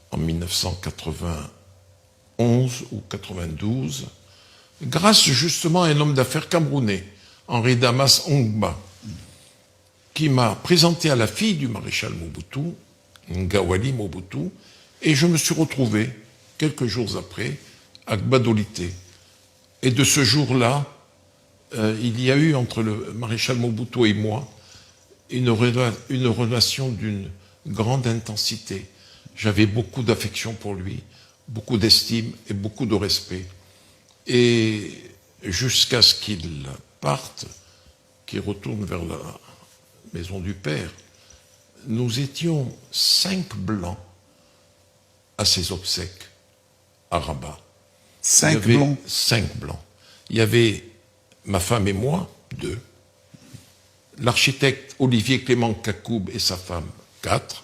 en 1991 ou 92, grâce justement à un homme d'affaires camerounais, Henri Damas Ongba, qui m'a présenté à la fille du maréchal Mobutu, Ngawali Mobutu, et je me suis retrouvé, quelques jours après, à Gbadolité. Et de ce jour-là, il y a eu entre le maréchal Mobutu et moi une relation d'une grande intensité. J'avais beaucoup d'affection pour lui, beaucoup d'estime et beaucoup de respect. Et jusqu'à ce qu'il parte, qu'il retourne vers la maison du Père, nous étions 5 blancs à ses obsèques à Rabat. 5 blancs? 5 blancs. Il y avait ma femme et moi, 2. L'architecte Olivier Clément Kakoub et sa femme, 4.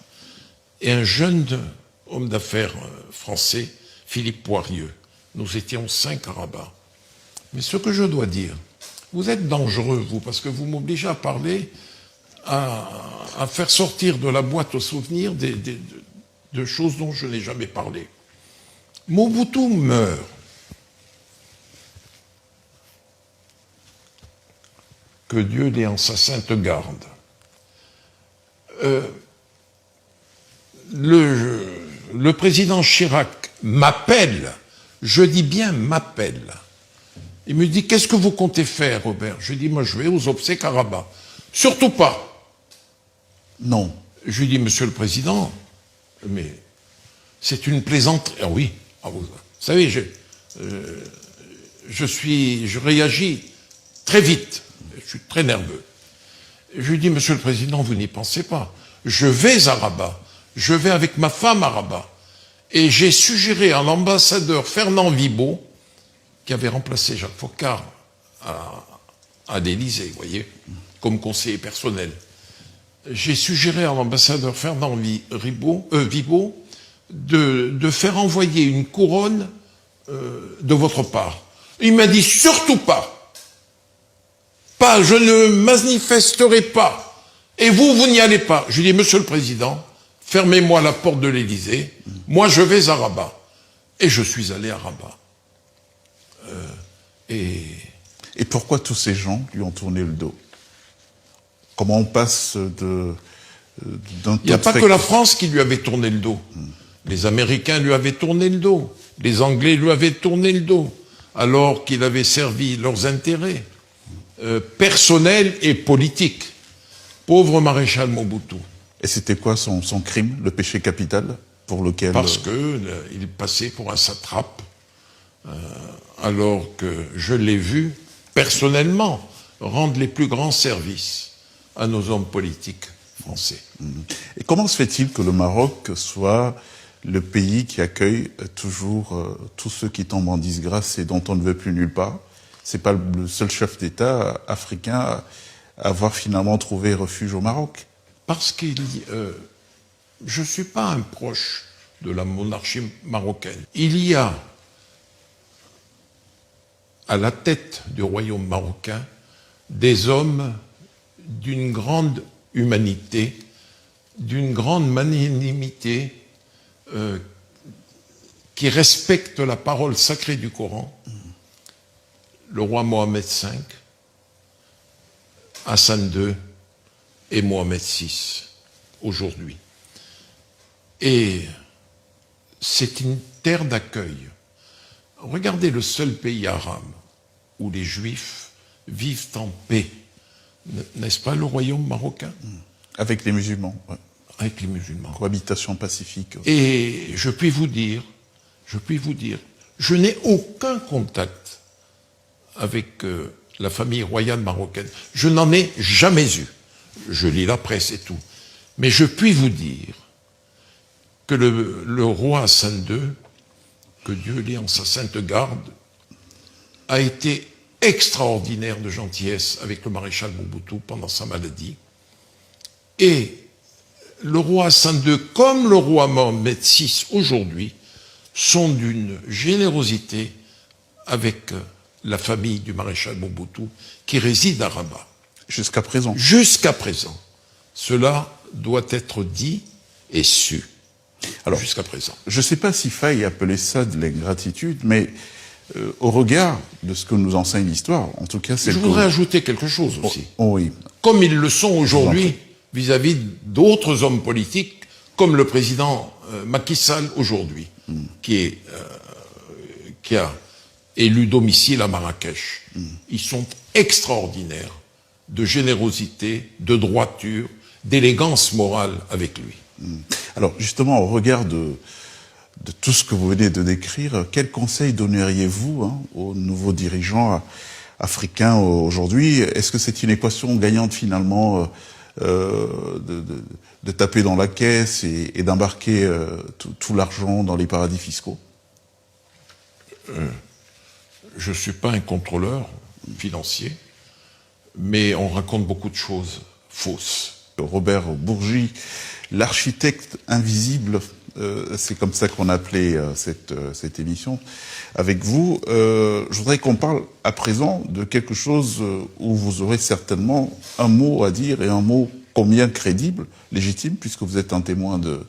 Et un jeune homme d'affaires français, Philippe Poirieux. Nous étions 5 à Rabat. Mais ce que je dois dire, vous êtes dangereux, vous, parce que vous m'obligez à parler, à faire sortir de la boîte aux souvenirs de choses dont je n'ai jamais parlé. Mobutu meurt. Que Dieu l'ait en sa sainte le le président Chirac m'appelle, je dis bien m'appelle. Il me dit, qu'est-ce que vous comptez faire, Robert? Je dis, moi je vais aux obsèques à Rabat. Surtout pas. Non. Je lui dis, monsieur le président, mais c'est une plaisanterie. Ah oui, vous savez, je réagis très vite. Je suis très nerveux. Je lui dis, monsieur le président, vous n'y pensez pas. Je vais à Rabat. Je vais avec ma femme à Rabat. Et j'ai suggéré à l'ambassadeur Fernand Vibaud, qui avait remplacé Jacques Foccart à l'Élysée, vous voyez, comme conseiller personnel. J'ai suggéré à l'ambassadeur Fernand Vibaud de faire envoyer une couronne de votre part. Il m'a dit, surtout pas. Pas, je ne manifesterai pas. Et vous n'y allez pas. Je lui ai dit, monsieur le président, fermez-moi la porte de l'Élysée. Moi, je vais à Rabat. Et je suis allé à Rabat. Et pourquoi tous ces gens lui ont tourné le dos? Comment on passe d'un... Il n'y a pas que la France qui lui avait tourné le dos. Les Américains lui avaient tourné le dos. Les Anglais lui avaient tourné le dos. Alors qu'il avait servi leurs intérêts personnels et politiques. Pauvre maréchal Mobutu. Et c'était quoi son crime, le péché capital pour lequel... Parce qu'il passait pour un satrape, alors que je l'ai vu personnellement rendre les plus grands services à nos hommes politiques français. Et comment se fait-il que le Maroc soit le pays qui accueille toujours tous ceux qui tombent en disgrâce et dont on ne veut plus nulle part? C'est pas le seul chef d'État africain à avoir finalement trouvé refuge au Maroc. Parce que je ne suis pas un proche de la monarchie marocaine. Il y a à la tête du royaume marocain des hommes d'une grande humanité, d'une grande magnanimité, qui respectent la parole sacrée du Coran. Le roi Mohamed V, Hassan II et Mohamed VI, aujourd'hui. Et c'est une terre d'accueil. Regardez le seul pays arabe où les Juifs vivent en paix. N'est-ce pas le royaume marocain? Avec les musulmans. Ouais. Avec les musulmans. Cohabitation pacifique. Et je puis vous dire, je n'ai aucun contact avec la famille royale marocaine. Je n'en ai jamais eu. Je lis la presse et tout. Mais je puis vous dire que le roi Hassan II, que Dieu l'ait en sa sainte garde, a été extraordinaire de gentillesse avec le maréchal Mobutu pendant sa maladie. Et le roi Hassan II, comme le roi Mohamed VI aujourd'hui, sont d'une générosité avec la famille du maréchal Mobutu qui réside à Rabat. Jusqu'à présent. Jusqu'à présent. Cela doit être dit et su. Alors, jusqu'à présent. Je ne sais pas s'il faille appeler ça de l'ingratitude, mais au regard de ce que nous enseigne l'histoire, en tout cas, c'est... Je voudrais ajouter quelque chose aussi. Oui. Comme ils le sont aujourd'hui vis-à-vis d'autres hommes politiques, comme le président Macky Sall aujourd'hui, qui a élu domicile à Marrakech. Ils sont extraordinaires de générosité, de droiture, d'élégance morale avec lui. Alors, justement, au regard de tout ce que vous venez de décrire, quel conseil donneriez-vous aux nouveaux dirigeants africains aujourd'hui? Est-ce que c'est une équation gagnante, finalement, de taper dans la caisse et d'embarquer tout l'argent dans les paradis fiscaux? Je ne suis pas un contrôleur financier, mais on raconte beaucoup de choses fausses. Robert Bourgi, l'architecte invisible, c'est comme ça qu'on appelait cette émission, avec vous. Je voudrais qu'on parle à présent de quelque chose où vous aurez certainement un mot à dire, et un mot combien crédible, légitime, puisque vous êtes un témoin de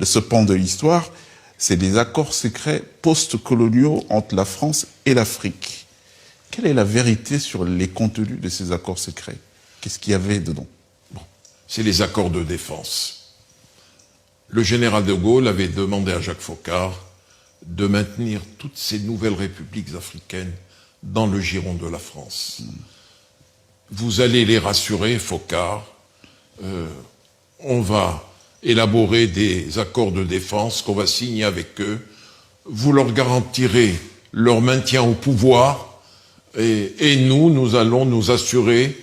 ce pan de l'histoire. C'est les accords secrets post-coloniaux entre la France et l'Afrique. Quelle est la vérité sur les contenus de ces accords secrets? Qu'est-ce qu'il y avait dedans? C'est les accords de défense. le général de Gaulle avait demandé à Jacques Foccart de maintenir toutes ces nouvelles républiques africaines dans le giron de la France. Vous allez les rassurer, Foccart, on va élaborer des accords de défense qu'on va signer avec eux, vous leur garantirez leur maintien au pouvoir, et nous allons nous assurer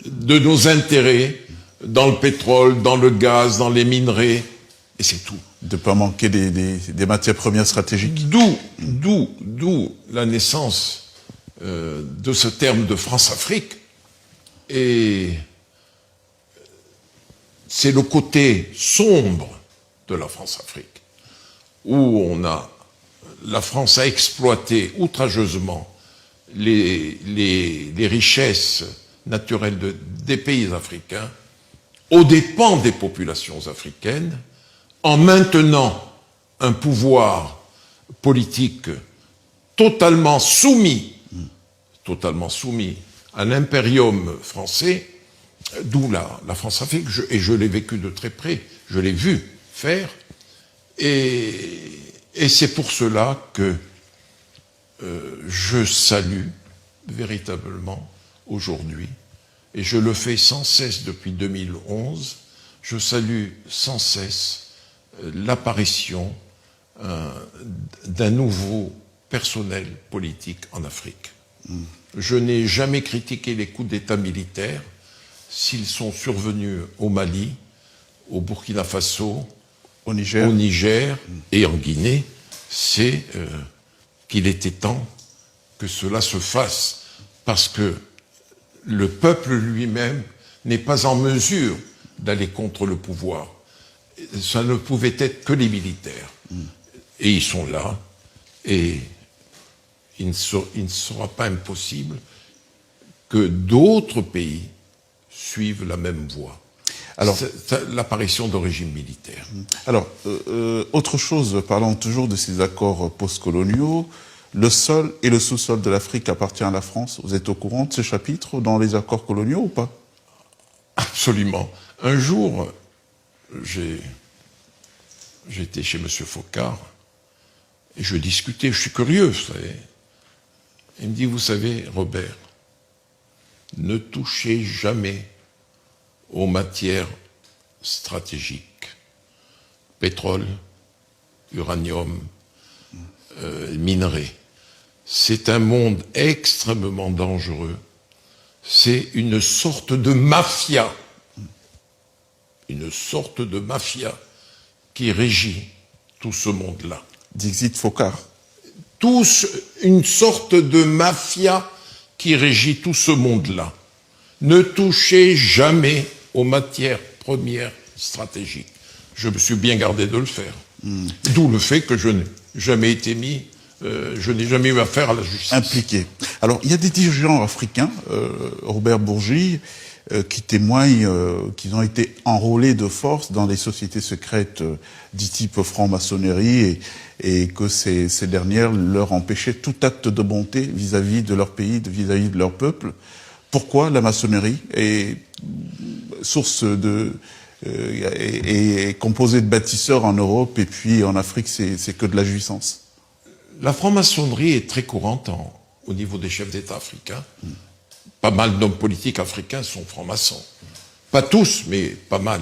de nos intérêts dans le pétrole, dans le gaz, dans les minerais, et c'est tout. De ne pas manquer des matières premières stratégiques. D'où la naissance de ce terme de France-Afrique. Et c'est le côté sombre de la France-Afrique, où la France a exploité outrageusement les richesses naturelles des pays africains aux dépens des populations africaines, en maintenant un pouvoir politique totalement soumis à l'impérium français, d'où la France-Afrique, et je l'ai vécu de très près, je l'ai vu faire, et c'est pour cela que je salue véritablement aujourd'hui, et je le fais sans cesse depuis 2011, je salue sans cesse l'apparition d'un nouveau personnel politique en Afrique. Je n'ai jamais critiqué les coups d'État militaires s'ils sont survenus au Mali, au Burkina Faso, au Niger et en Guinée. C'est qu'il était temps que cela se fasse, parce que le peuple lui-même n'est pas en mesure d'aller contre le pouvoir. Ça ne pouvait être que les militaires. Et ils sont là, et il ne sera pas impossible que d'autres pays suivent la même voie. Alors, l'apparition de régimes militaires. Alors, autre chose, parlons toujours de ces accords postcoloniaux. Le sol et le sous-sol de l'Afrique appartient à la France. Vous êtes au courant de ce chapitre dans les accords coloniaux ou pas? Absolument. Un jour, j'étais chez M. Foccart et je discutais, je suis curieux, vous savez. Il me dit, vous savez, Robert, ne touchez jamais aux matières stratégiques, pétrole, uranium, minerais. C'est un monde extrêmement dangereux. C'est une sorte de mafia. Une sorte de mafia qui régit tout ce monde-là. Dixit Foccart. Une sorte de mafia qui régit tout ce monde-là. Ne touchez jamais aux matières premières stratégiques. Je me suis bien gardé de le faire. D'où le fait que je n'ai jamais été je n'ai jamais eu affaire à la justice. Impliqué. Alors, il y a des dirigeants africains, Robert Bourgi, qui témoignent qu'ils ont été enrôlés de force dans des sociétés secrètes du type franc-maçonnerie et que ces dernières leur empêchaient tout acte de bonté vis-à-vis de leur pays, vis-à-vis de leur peuple. Pourquoi la maçonnerie est source est composée de bâtisseurs en Europe et puis en Afrique c'est que de la jouissance? La franc-maçonnerie est très courante au niveau des chefs d'État africains. Pas mal d'hommes politiques africains sont francs-maçons. Pas tous, mais pas mal.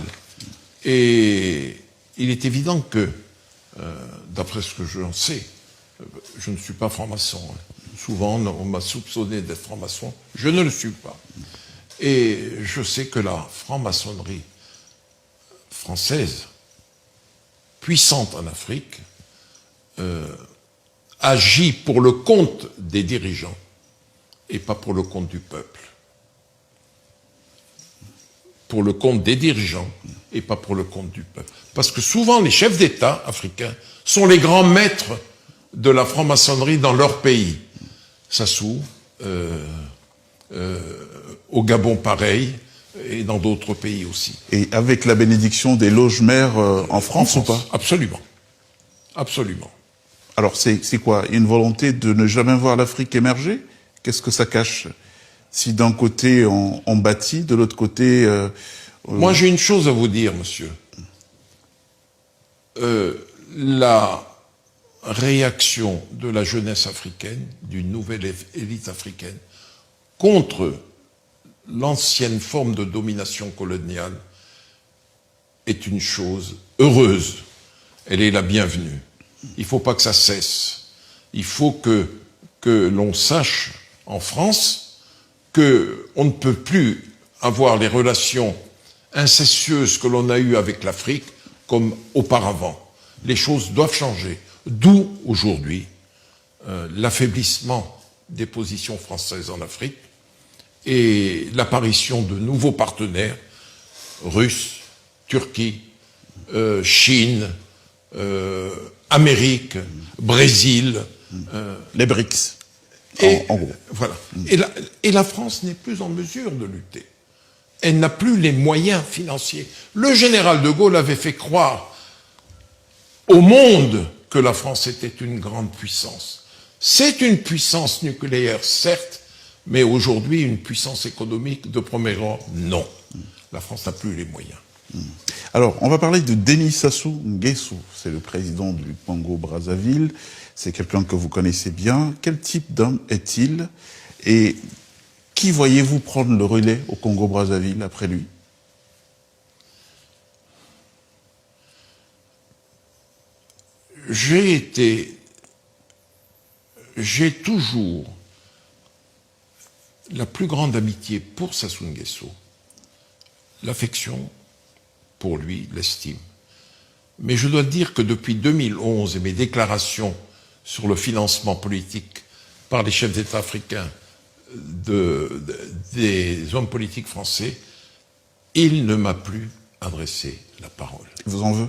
Et il est évident que, d'après ce que j'en sais, je ne suis pas franc-maçon. Souvent, on m'a soupçonné d'être franc-maçon. Je ne le suis pas. Et je sais que la franc-maçonnerie française, puissante en Afrique, agit pour le compte des dirigeants et pas pour le compte du peuple. Pour le compte des dirigeants et pas pour le compte du peuple. Parce que souvent, les chefs d'État africains sont les grands maîtres de la franc-maçonnerie dans leur pays. Sassou, au Gabon pareil, et dans d'autres pays aussi. Et avec la bénédiction des loges mères en France ou pas? Absolument. Absolument. Alors c'est quoi? Une volonté de ne jamais voir l'Afrique émerger? Qu'est-ce que ça cache? Si d'un côté on bâtit, de l'autre côté... Moi j'ai une chose à vous dire, monsieur. la réaction de la jeunesse africaine, d'une nouvelle élite africaine, contre l'ancienne forme de domination coloniale est une chose heureuse. Elle est la bienvenue. Il ne faut pas que ça cesse. Il faut que l'on sache en France qu'on ne peut plus avoir les relations incestueuses que l'on a eues avec l'Afrique comme auparavant. Les choses doivent changer. D'où aujourd'hui l'affaiblissement des positions françaises en Afrique et l'apparition de nouveaux partenaires, Russes, Turquie, Chine, Amérique, Brésil. Les BRICS, en gros. Voilà. Et la France n'est plus en mesure de lutter. Elle n'a plus les moyens financiers. Le général de Gaulle avait fait croire au monde que la France était une grande puissance. C'est une puissance nucléaire, certes, mais aujourd'hui, une puissance économique de premier rang, non. La France n'a plus les moyens. Alors, on va parler de Denis Sassou Nguesso. C'est le président du Congo-Brazzaville. C'est quelqu'un que vous connaissez bien. Quel type d'homme est-il? Et qui voyez-vous prendre le relais au Congo-Brazzaville après lui? J'ai toujours la plus grande amitié pour Sassou Nguesso, l'affection pour lui, l'estime. Mais je dois dire que depuis 2011 et mes déclarations sur le financement politique par les chefs d'État africains des hommes politiques français, il ne m'a plus adressé la parole. Il vous en veut?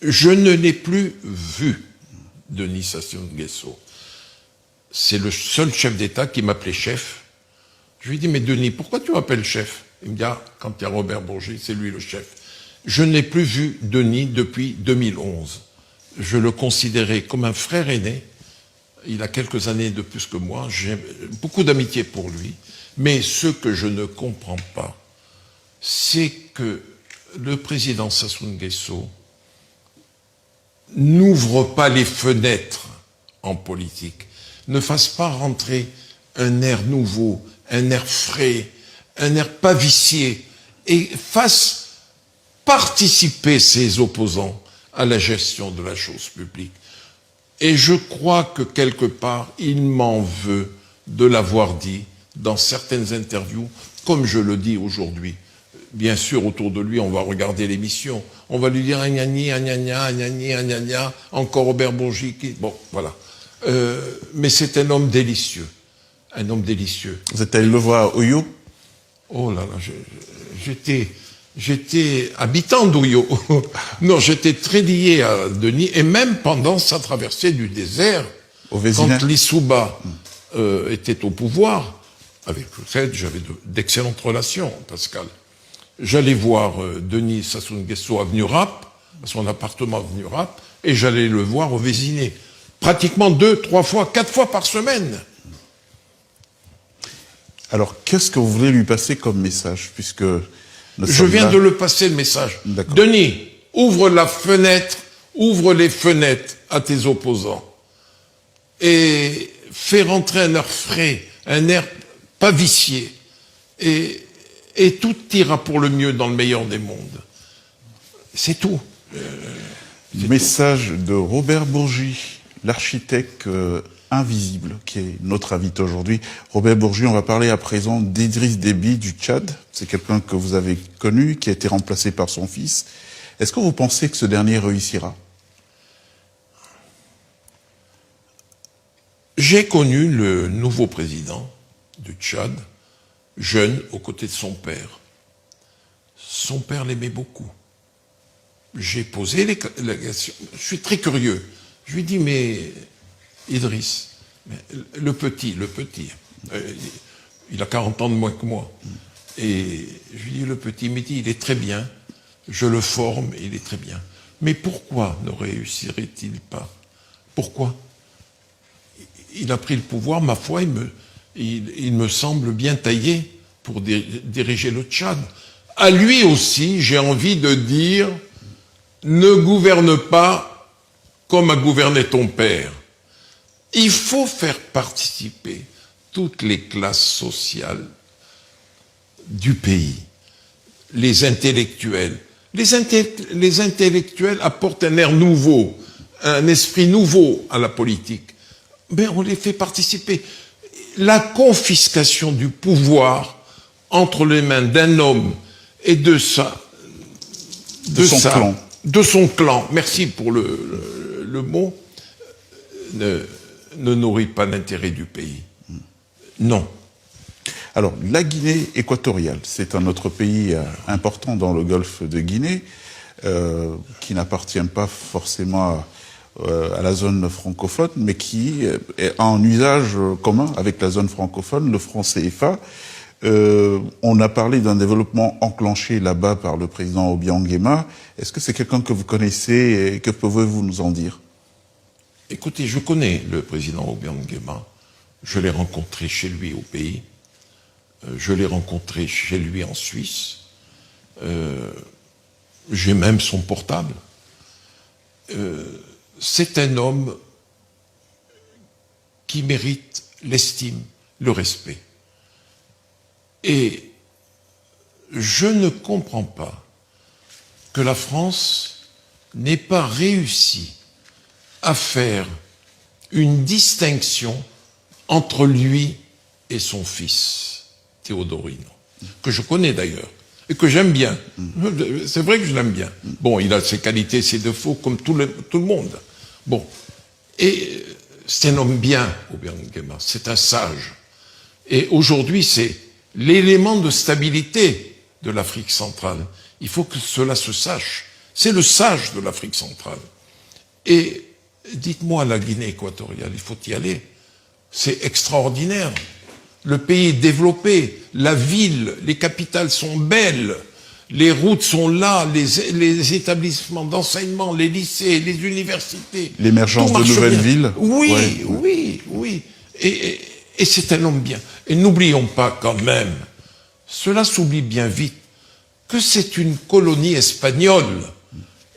Je ne l'ai plus vu, Denis Sassou Nguesso. C'est le seul chef d'État qui m'appelait chef. Je lui ai dit, mais Denis, pourquoi tu m'appelles chef? Il me dit, ah, quand il y a Robert Bourgi, c'est lui le chef. Je n'ai plus vu Denis depuis 2011. Je le considérais comme un frère aîné. Il a quelques années de plus que moi. J'ai beaucoup d'amitié pour lui. Mais ce que je ne comprends pas, c'est que le président Sassou Nguesso n'ouvre pas les fenêtres en politique, ne fasse pas rentrer un air nouveau, un air frais, un air pas vicié, et fasse participer ses opposants à la gestion de la chose publique. Et je crois que quelque part, il m'en veut de l'avoir dit dans certaines interviews, comme je le dis aujourd'hui. Bien sûr, autour de lui, on va regarder l'émission. On va lui dire agnani, agnagna, agnani, agnagna, encore Robert Bourgi. Bon, voilà. Mais c'est un homme délicieux. Un homme délicieux. Vous êtes allé le voir à Oyo? Oh là là, j'étais habitant d'Oyo. Non, j'étais très lié à Denis, et même pendant sa traversée du désert, quand Lissouba était au pouvoir, avec Fred, j'avais d'excellentes relations, Pascal. J'allais voir Denis Sassou Nguesso avenue Rapp, à son appartement avenue Rapp, et j'allais le voir au Vésiné. Pratiquement 2, 3 fois, 4 fois par semaine. Alors, qu'est-ce que vous voulez lui passer comme message, puisque... Je viens de le passer, le message. Denis, ouvre la fenêtre, ouvre les fenêtres à tes opposants. Et fais rentrer un air frais, un air pas vicié. Et tout ira pour le mieux dans le meilleur des mondes. C'est tout. Message de Robert Bourgi, l'architecte invisible, qui est notre invité aujourd'hui. Robert Bourgi, on va parler à présent d'Idriss Déby du Tchad. C'est quelqu'un que vous avez connu, qui a été remplacé par son fils. Est-ce que vous pensez que ce dernier réussira? J'ai connu le nouveau président du Tchad, jeune, aux côtés de son père. Son père l'aimait beaucoup. J'ai posé la question. Je suis très curieux. Je lui dis, mais Idriss, le petit, il a 40 ans de moins que moi. Et je lui dis, le petit, il me dit, il est très bien, je le forme, il est très bien. Mais pourquoi ne réussirait-il pas? Pourquoi? Il a pris le pouvoir, ma foi, il me semble bien taillé pour diriger le Tchad. À lui aussi, j'ai envie de dire, ne gouverne pas comme a gouverné ton père. Il faut faire participer toutes les classes sociales du pays, les intellectuels. Les intellectuels apportent un air nouveau, un esprit nouveau à la politique. Mais on les fait participer. La confiscation du pouvoir entre les mains d'un homme et de son clan, merci pour le mot, ne nourrit pas l'intérêt du pays. Non. Alors, la Guinée équatoriale, c'est un autre pays important dans le golfe de Guinée, qui n'appartient pas forcément à la zone francophone, mais qui est en usage commun avec la zone francophone, le franc CFA. On a parlé d'un développement enclenché là-bas par le président Obiang Nguema. Est-ce que c'est quelqu'un que vous connaissez et que pouvez-vous nous en dire? Écoutez, je connais le président Obiang Nguema. Je l'ai rencontré chez lui au pays. Je l'ai rencontré chez lui en Suisse. J'ai même son portable. C'est un homme qui mérite l'estime, le respect. Et je ne comprends pas que la France n'ait pas réussi à faire une distinction entre lui et son fils, Teodorino, que je connais d'ailleurs, et que j'aime bien. C'est vrai que je l'aime bien. Bon, il a ses qualités, ses défauts, comme tout le monde. Bon. Et c'est un homme bien, Obiang Nguema, c'est un sage. Et aujourd'hui, c'est l'élément de stabilité de l'Afrique centrale. Il faut que cela se sache. C'est le sage de l'Afrique centrale. Et dites-moi, la Guinée équatoriale, il faut y aller. C'est extraordinaire. Le pays est développé, la ville, les capitales sont belles, les routes sont là, les établissements d'enseignement, les lycées, les universités. L'émergence de nouvelles villes. Oui, ouais. Oui. Et c'est un homme bien. Et n'oublions pas quand même, cela s'oublie bien vite, que c'est une colonie espagnole.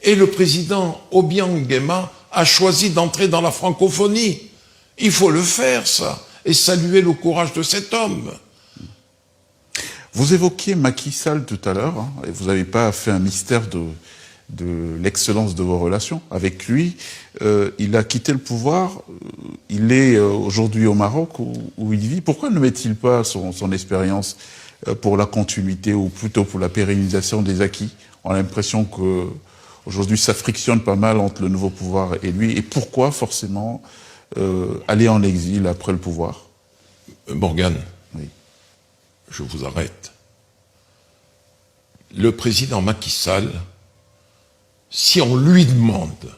Et le président Obiang Nguema a choisi d'entrer dans la francophonie. Il faut le faire, ça, et saluer le courage de cet homme. Vous évoquiez Macky Sall tout à l'heure, et vous n'avez pas fait un mystère de l'excellence de vos relations avec lui. Il a quitté le pouvoir, il est aujourd'hui au Maroc où il vit. Pourquoi ne met-il pas son expérience pour la continuité ou plutôt pour la pérennisation des acquis? On a l'impression que aujourd'hui ça frictionne pas mal entre le nouveau pouvoir et lui. Et pourquoi forcément aller en exil après le pouvoir? Morgane, oui. Je vous arrête. Le président Macky Sall, si on lui demande,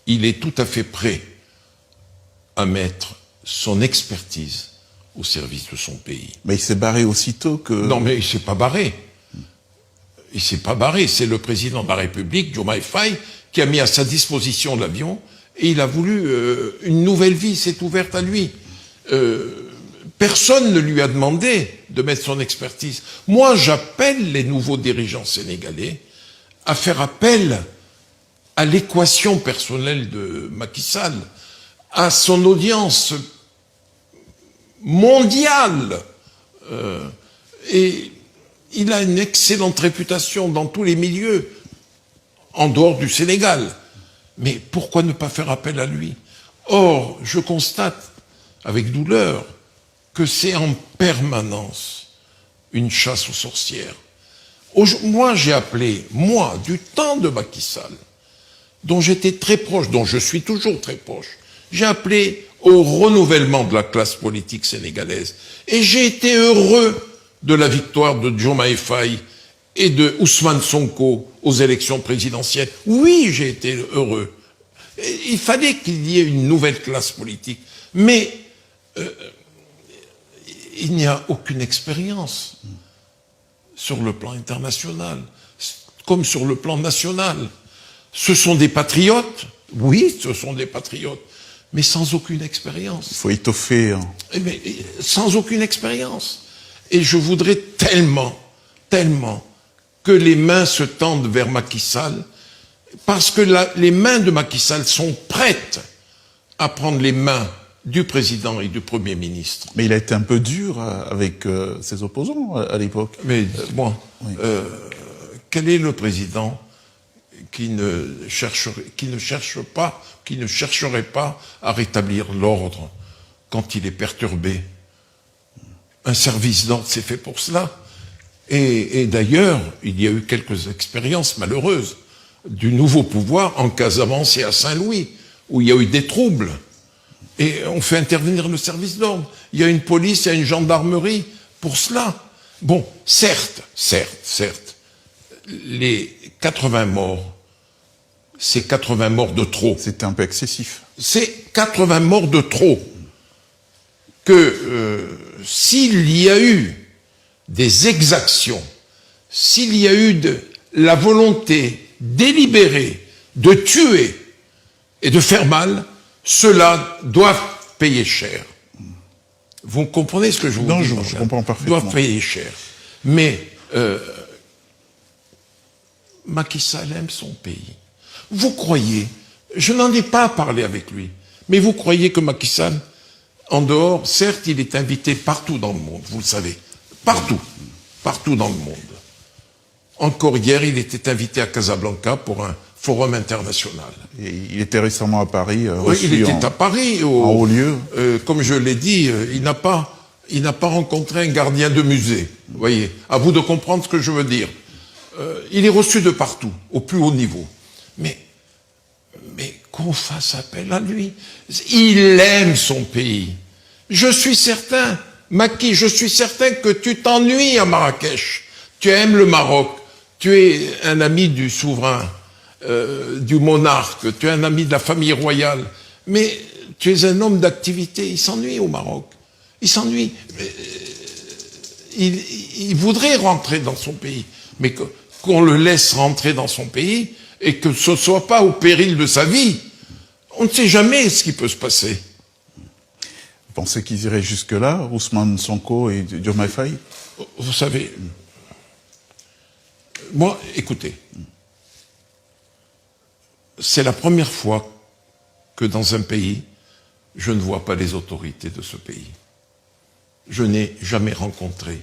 il est tout à fait prêt à mettre son expertise au service de son pays. Mais il s'est barré aussitôt que... Non, mais il ne s'est pas barré. Il ne s'est pas barré. C'est le président de la République, Diomaye Faye, qui a mis à sa disposition l'avion et il a voulu une nouvelle vie s'est ouverte à lui. Personne ne lui a demandé de mettre son expertise. Moi, j'appelle les nouveaux dirigeants sénégalais à faire appel à l'équation personnelle de Macky Sall, à son audience mondiale. Et il a une excellente réputation dans tous les milieux, en dehors du Sénégal. Mais pourquoi ne pas faire appel à lui? Or, je constate avec douleur que c'est en permanence une chasse aux sorcières. Moi, j'ai appelé, du temps de Macky Sall, dont j'étais très proche, dont je suis toujours très proche, j'ai appelé au renouvellement de la classe politique sénégalaise. Et j'ai été heureux de la victoire de Diomaye Faye et de Ousmane Sonko aux élections présidentielles. Oui, j'ai été heureux. Il fallait qu'il y ait une nouvelle classe politique. Mais il n'y a aucune expérience sur le plan international, comme sur le plan national. Ce sont des patriotes, oui, ce sont des patriotes, mais sans aucune expérience. Il faut étoffer. Mais sans aucune expérience. Et je voudrais tellement que les mains se tendent vers Macky Sall, parce que les mains de Macky Sall sont prêtes à prendre les mains du président et du Premier ministre. Mais il a été un peu dur avec ses opposants à l'époque. Mais moi, oui. Quel est le président qui ne chercherait pas à rétablir l'ordre quand il est perturbé? Un service d'ordre, c'est fait pour cela. Et d'ailleurs, il y a eu quelques expériences malheureuses du nouveau pouvoir en Casamance et à Saint-Louis, où il y a eu des troubles. Et on fait intervenir le service d'ordre. Il y a une police, il y a une gendarmerie pour cela. Bon, certes, les 80 morts, c'est 80 morts de trop. C'était un peu excessif. C'est 80 morts de trop. Que s'il y a eu des exactions, s'il y a eu la volonté délibérée de tuer et de faire mal, ceux-là doivent payer cher. Vous comprenez ce que je vous dis? Non, je comprends parfaitement. Doivent payer cher. Mais Macky Sall aime son pays. Vous croyez, je n'en ai pas parlé avec lui, mais vous croyez que Macky Sall, en dehors, certes, il est invité partout dans le monde, vous le savez, partout dans le monde. Encore hier, il était invité à Casablanca pour un forum international. Et il était récemment à Paris, oui, il était à Paris, en haut lieu. Comme je l'ai dit, il n'a pas rencontré un gardien de musée. Vous voyez, à vous de comprendre ce que je veux dire. Il est reçu de partout, au plus haut niveau. Mais qu'on fasse appel à lui. Il aime son pays. Je suis certain, Macky, je suis certain que tu t'ennuies à Marrakech. Tu aimes le Maroc. Tu es un ami du souverain, du monarque. Tu es un ami de la famille royale. Mais tu es un homme d'activité. Il s'ennuie au Maroc. Il s'ennuie. Il voudrait rentrer dans son pays. Mais qu'on le laisse rentrer dans son pays et que ce ne soit pas au péril de sa vie. On ne sait jamais ce qui peut se passer. Vous pensez qu'ils iraient jusque-là, Ousmane Sonko et Diomaye Faye? Vous savez, moi, écoutez, c'est la première fois que dans un pays, je ne vois pas les autorités de ce pays. Je n'ai jamais rencontré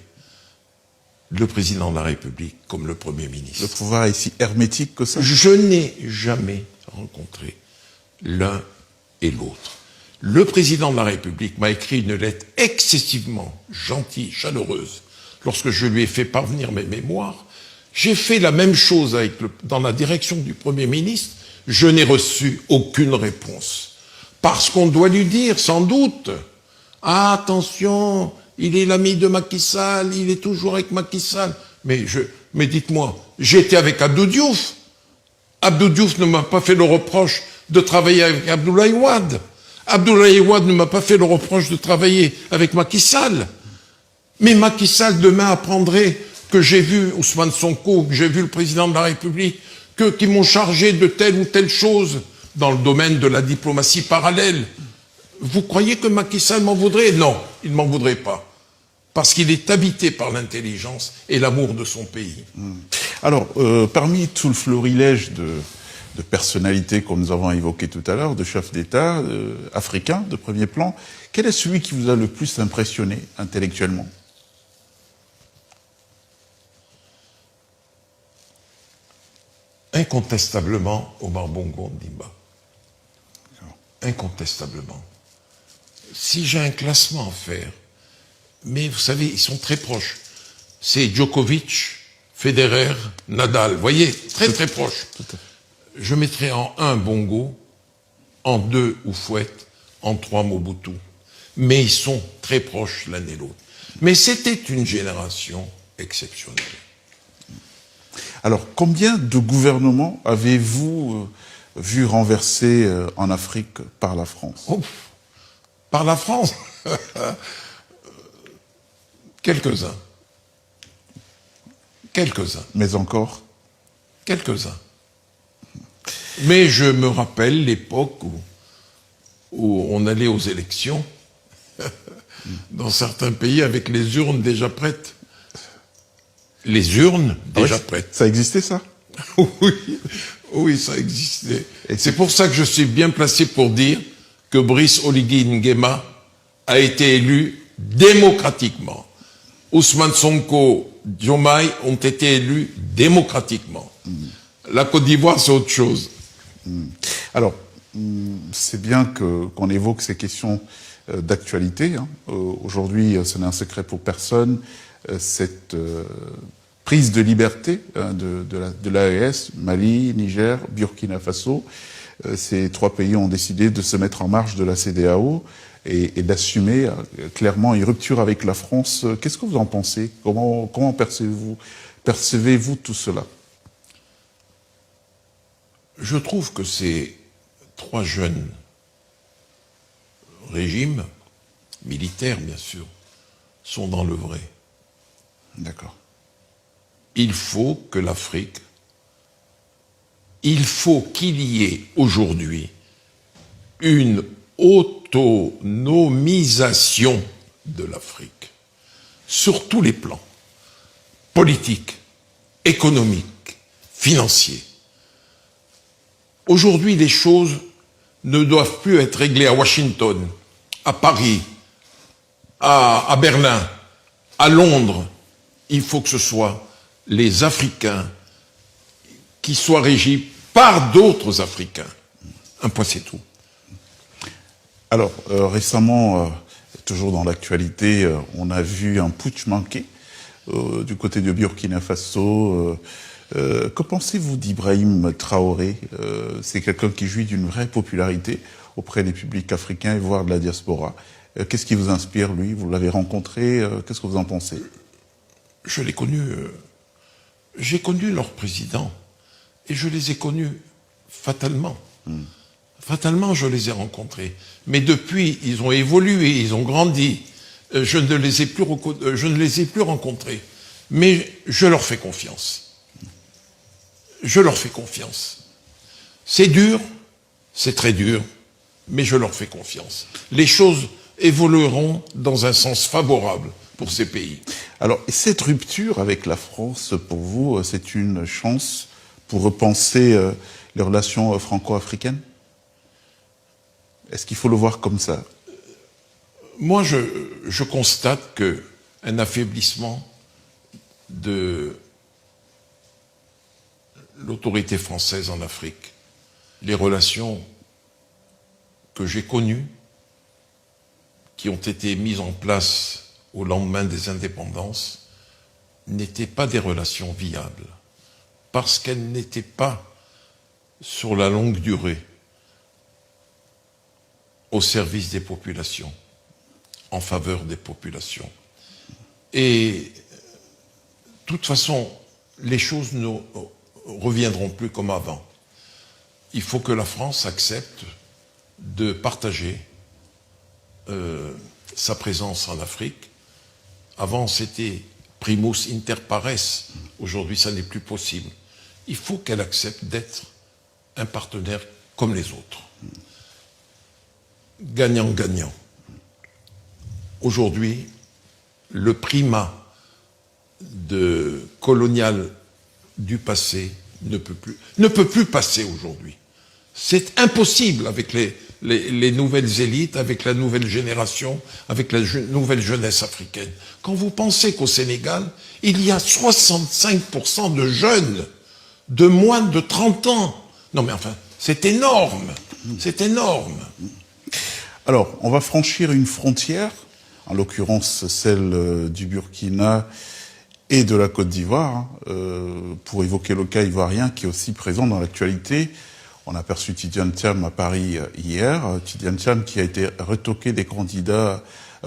le président de la République comme le Premier ministre. Le pouvoir est si hermétique que ça? Je n'ai jamais rencontré l'un et l'autre. Le président de la République m'a écrit une lettre excessivement gentille, chaleureuse, lorsque je lui ai fait parvenir mes mémoires. J'ai fait la même chose dans la direction du Premier ministre. Je n'ai reçu aucune réponse. Parce qu'on doit lui dire, sans doute, « Ah, attention, il est l'ami de Macky Sall, il est toujours avec Macky Sall. » Mais dites-moi, j'étais avec Abdou Diouf. Abdou Diouf ne m'a pas fait le reproche de travailler avec Abdoulaye Wade. Abdoulaye Wade ne m'a pas fait le reproche de travailler avec Macky Sall. Mais Macky Sall demain apprendrait que j'ai vu Ousmane Sonko, que j'ai vu le président de la République, qui m'ont chargé de telle ou telle chose dans le domaine de la diplomatie parallèle. Vous croyez que Macky Sall m'en voudrait? Non, il ne m'en voudrait pas. Parce qu'il est habité par l'intelligence et l'amour de son pays. Alors, parmi tout le florilège de personnalités comme nous avons évoqué tout à l'heure, de chefs d'État africains de premier plan, quel est celui qui vous a le plus impressionné intellectuellement? Incontestablement, Omar Bongo Ondimba. Incontestablement. Si j'ai un classement à faire, mais vous savez, ils sont très proches. C'est Djokovic, Federer, Nadal. Vous voyez, très très proches. Je mettrais en 1 Bongo, en 2 Houphouët, en 3 Mobutu. Mais ils sont très proches l'un et l'autre. Mais c'était une génération exceptionnelle. Alors, combien de gouvernements avez-vous vu renversés en Afrique par la France? Par la France? Quelques-uns. Quelques-uns. Mais encore? Quelques-uns. Mais je me rappelle l'époque où on allait aux élections dans certains pays avec les urnes déjà prêtes. Les urnes, déjà Ouais, prêtes. Ça existait, ça? Oui, oui, ça existait. C'est pour ça que je suis bien placé pour dire que Brice Oligui Nguema a été élu démocratiquement. Ousmane Sonko, Diomaye ont été élus démocratiquement. La Côte d'Ivoire, c'est autre chose. Alors, c'est bien qu'on évoque ces questions d'actualité. Hein. Aujourd'hui, ce n'est un secret pour personne, cette prise de liberté de l'AES, Mali, Niger, Burkina Faso. Ces trois pays ont décidé de se mettre en marge de la CEDEAO et d'assumer clairement une rupture avec la France. Qu'est-ce que vous en pensez? Comment percevez-vous tout cela? Je trouve que ces trois jeunes régimes, militaires bien sûr, sont dans le vrai. D'accord. Il faut que l'Afrique, il faut qu'il y ait aujourd'hui une autonomisation de l'Afrique, sur tous les plans, politiques, économiques, financiers. Aujourd'hui, les choses ne doivent plus être réglées à Washington, à Paris, à Berlin, à Londres. Il faut que ce soit les Africains qui soient régis par d'autres Africains. Un point, c'est tout. Alors, récemment, toujours dans l'actualité, on a vu un putsch manqué du côté de Burkina Faso. Que pensez-vous d'Ibrahim Traoré? C'est quelqu'un qui jouit d'une vraie popularité auprès des publics africains et voire de la diaspora. Qu'est-ce qui vous inspire, lui? Vous l'avez rencontré, qu'est-ce que vous en pensez? Je l'ai connu, j'ai connu leur président, et je les ai connus fatalement. Fatalement, je les ai rencontrés. Mais depuis, ils ont évolué, ils ont grandi. Je ne les ai plus rencontrés. Mais je leur fais confiance. Je leur fais confiance. C'est dur, c'est très dur, mais je leur fais confiance. Les choses évolueront dans un sens favorable pour ces pays. Alors, cette rupture avec la France, pour vous, c'est une chance pour repenser les relations franco-africaines? Est-ce qu'il faut le voir comme ça? Moi, je constate qu'un affaiblissement de l'autorité française en Afrique, les relations que j'ai connues, qui ont été mises en place au lendemain des indépendances, n'étaient pas des relations viables, parce qu'elles n'étaient pas sur la longue durée au service des populations, en faveur des populations. Et de toute façon, les choses ne reviendront plus comme avant. Il faut que la France accepte de partager sa présence en Afrique. Avant, c'était primus inter pares. Aujourd'hui, ça n'est plus possible. Il faut qu'elle accepte d'être un partenaire comme les autres. Gagnant-gagnant. Aujourd'hui, le primat colonial du passé ne peut plus passer aujourd'hui. C'est impossible avec les nouvelles élites, avec la nouvelle génération, avec la nouvelle jeunesse africaine. Quand vous pensez qu'au Sénégal, il y a 65% de jeunes de moins de 30 ans. Non mais enfin, c'est énorme, c'est énorme. Alors, on va franchir une frontière, en l'occurrence celle du Burkina et de la Côte d'Ivoire, pour évoquer le cas ivoirien qui est aussi présent dans l'actualité. On a aperçu Tidjane Thiam à Paris hier, Tidjane Thiam qui a été retoqué des candidats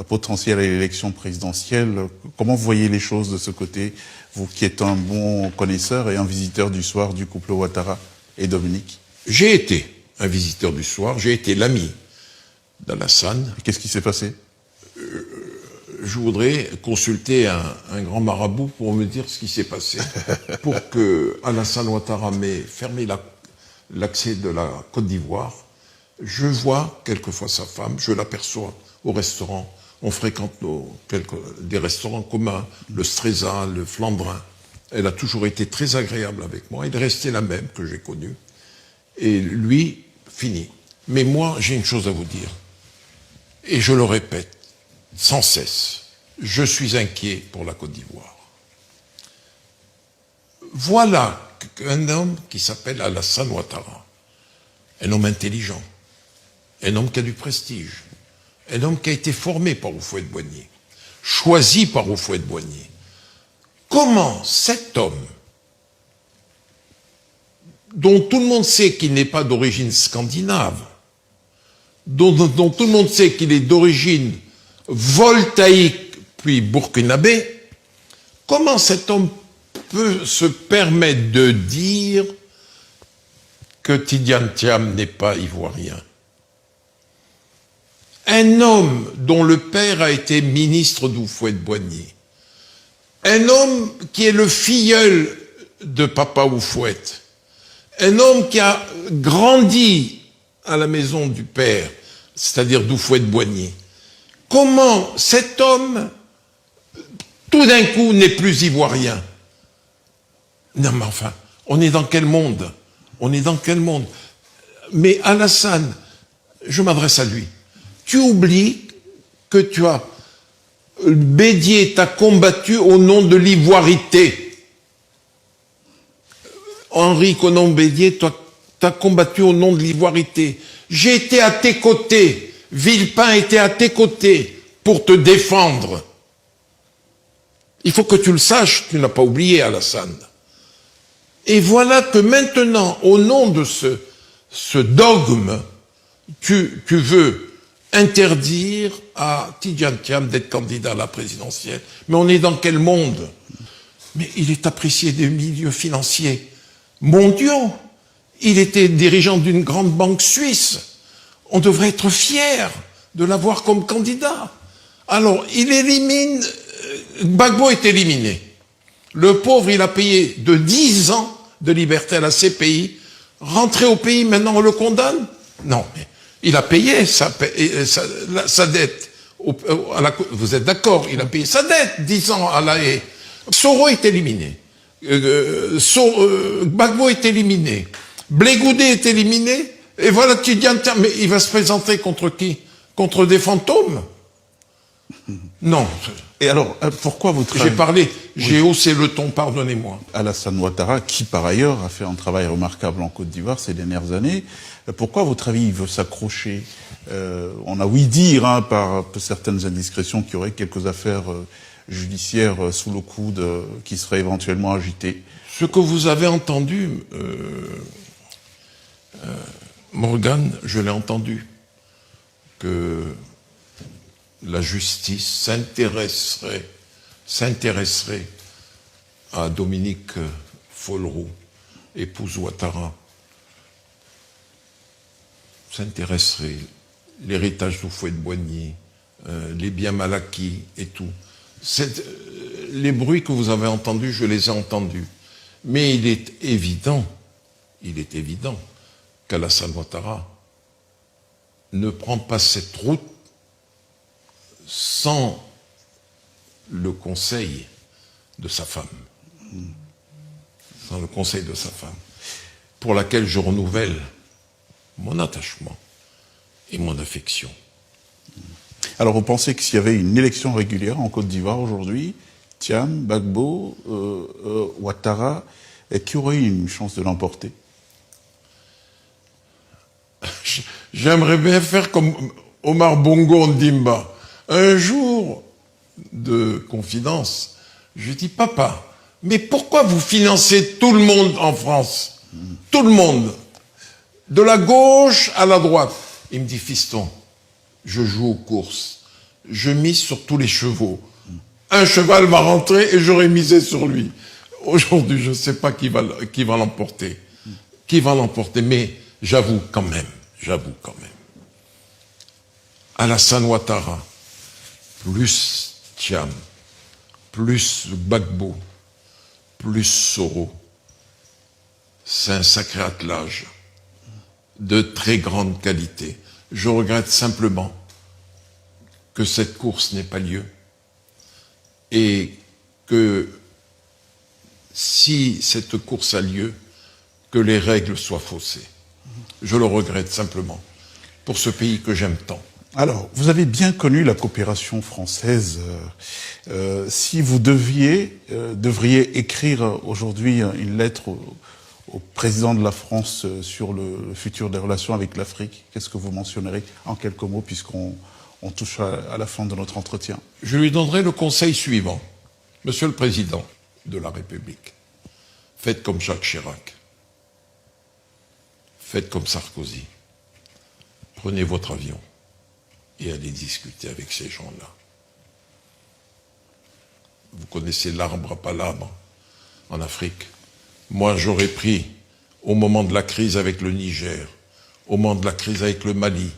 potentiels à l'élection présidentielle. Comment vous voyez les choses de ce côté, vous qui êtes un bon connaisseur et un visiteur du soir du couple Ouattara et Dominique? J'ai été un visiteur du soir, j'ai été l'ami d'Alassane. Qu'est-ce qui s'est passé? Je voudrais consulter un grand marabout pour me dire ce qui s'est passé. Pour que Alassane Ouattara m'ait fermé l'accès de la Côte d'Ivoire. Je vois quelquefois sa femme, je l'aperçois au restaurant. On fréquente des restaurants communs, le Streza, le Flandrin. Elle a toujours été très agréable avec moi. Elle est restée la même que j'ai connue. Et lui, fini. Mais moi, j'ai une chose à vous dire. Et je le répète sans cesse. Je suis inquiet pour la Côte d'Ivoire. Voilà un homme qui s'appelle Alassane Ouattara. Un homme intelligent. Un homme qui a du prestige. Un homme qui a été formé par Houphouët-Boigny. Choisi par Houphouët-Boigny. Comment cet homme, dont tout le monde sait qu'il n'est pas d'origine scandinave, dont tout le monde sait qu'il est d'origine voltaïque puis burkinabé, comment cet homme peut se permettre de dire que Tidiane Thiam n'est pas ivoirien? Un homme dont le père a été ministre d'Houphouët-Boigny, un homme qui est le filleul de Papa Houphouët, un homme qui a grandi à la maison du père, c'est-à-dire d'Houphouët-Boigny. Comment cet homme, tout d'un coup, n'est plus ivoirien? Non mais enfin, on est dans quel monde? On est dans quel monde? Mais Alassane, je m'adresse à lui, tu oublies que tu as... Bédier t'a combattu au nom de l'ivoirité. Henri Conan Bédier t'a combattu au nom de l'ivoirité. J'ai été à tes côtés. Villepin était à tes côtés pour te défendre. Il faut que tu le saches, tu n'as pas oublié, Alassane. Et voilà que maintenant, au nom de ce dogme, tu veux interdire à Tidiane Thiam d'être candidat à la présidentielle. Mais on est dans quel monde? Mais il est apprécié des milieux financiers mondiaux. Il était dirigeant d'une grande banque suisse. On devrait être fier de l'avoir comme candidat. Alors, il élimine... Gbagbo est éliminé. Le pauvre, il a payé de 10 ans de liberté à la CPI. Rentré au pays, maintenant on le condamne? Non, mais il a payé sa dette. Vous êtes d'accord? Il a payé sa dette, 10 ans à la Haye. Soro est éliminé. Gbagbo est éliminé. Blé Goudé est éliminé. Et voilà Tidiane Thiam. Mais il va se présenter contre qui? Contre des fantômes? Non. Et alors, pourquoi votre... J'ai parlé, j'ai haussé le ton, pardonnez-moi. Alassane Ouattara, qui par ailleurs a fait un travail remarquable en Côte d'Ivoire ces dernières années, pourquoi à votre avis il veut s'accrocher? On a ouï dire, par certaines indiscrétions, qu'il y aurait quelques affaires judiciaires sous le coude qui seraient éventuellement agitées. Ce que vous avez entendu, Morgan, je l'ai entendu, que la justice s'intéresserait à Dominique Folleroux, épouse Ouattara, s'intéresserait l'héritage d'Houphouët-Boigny, les biens mal acquis et tout. Les bruits que vous avez entendus, je les ai entendus. Mais il est évident qu'Alassane Ouattara ne prend pas cette route sans le conseil de sa femme. Sans le conseil de sa femme. Pour laquelle je renouvelle mon attachement et mon affection. Alors vous pensez que s'il y avait une élection régulière en Côte d'Ivoire aujourd'hui, Thiam, Gbagbo, Ouattara, qui aurait eu une chance de l'emporter? J'aimerais bien faire comme Omar Bongo Ondimba. Un jour de confidence, je dis, papa, mais pourquoi vous financez tout le monde en France? Tout le monde. De la gauche à la droite. Il me dit, fiston, je joue aux courses. Je mise sur tous les chevaux. Un cheval va rentrer et j'aurais misé sur lui. Aujourd'hui, je ne sais pas qui va l'emporter. Qui va l'emporter, mais j'avoue quand même. Alassane Ouattara, plus Thiam, plus Gbagbo, plus Soro, c'est un sacré attelage de très grande qualité. Je regrette simplement que cette course n'ait pas lieu et que si cette course a lieu, que les règles soient faussées. Je le regrette simplement, pour ce pays que j'aime tant. Alors, vous avez bien connu la coopération française. Si vous devriez écrire aujourd'hui une lettre au président de la France sur le futur des relations avec l'Afrique, qu'est-ce que vous mentionnerez en quelques mots, puisqu'on touche à la fin de notre entretien? Je lui donnerai le conseil suivant. Monsieur le Président de la République, faites comme Jacques Chirac, faites comme Sarkozy, prenez votre avion et allez discuter avec ces gens-là. Vous connaissez l'arbre à palabres en Afrique. Moi, j'aurais pris, au moment de la crise avec le Niger, au moment de la crise avec le Mali,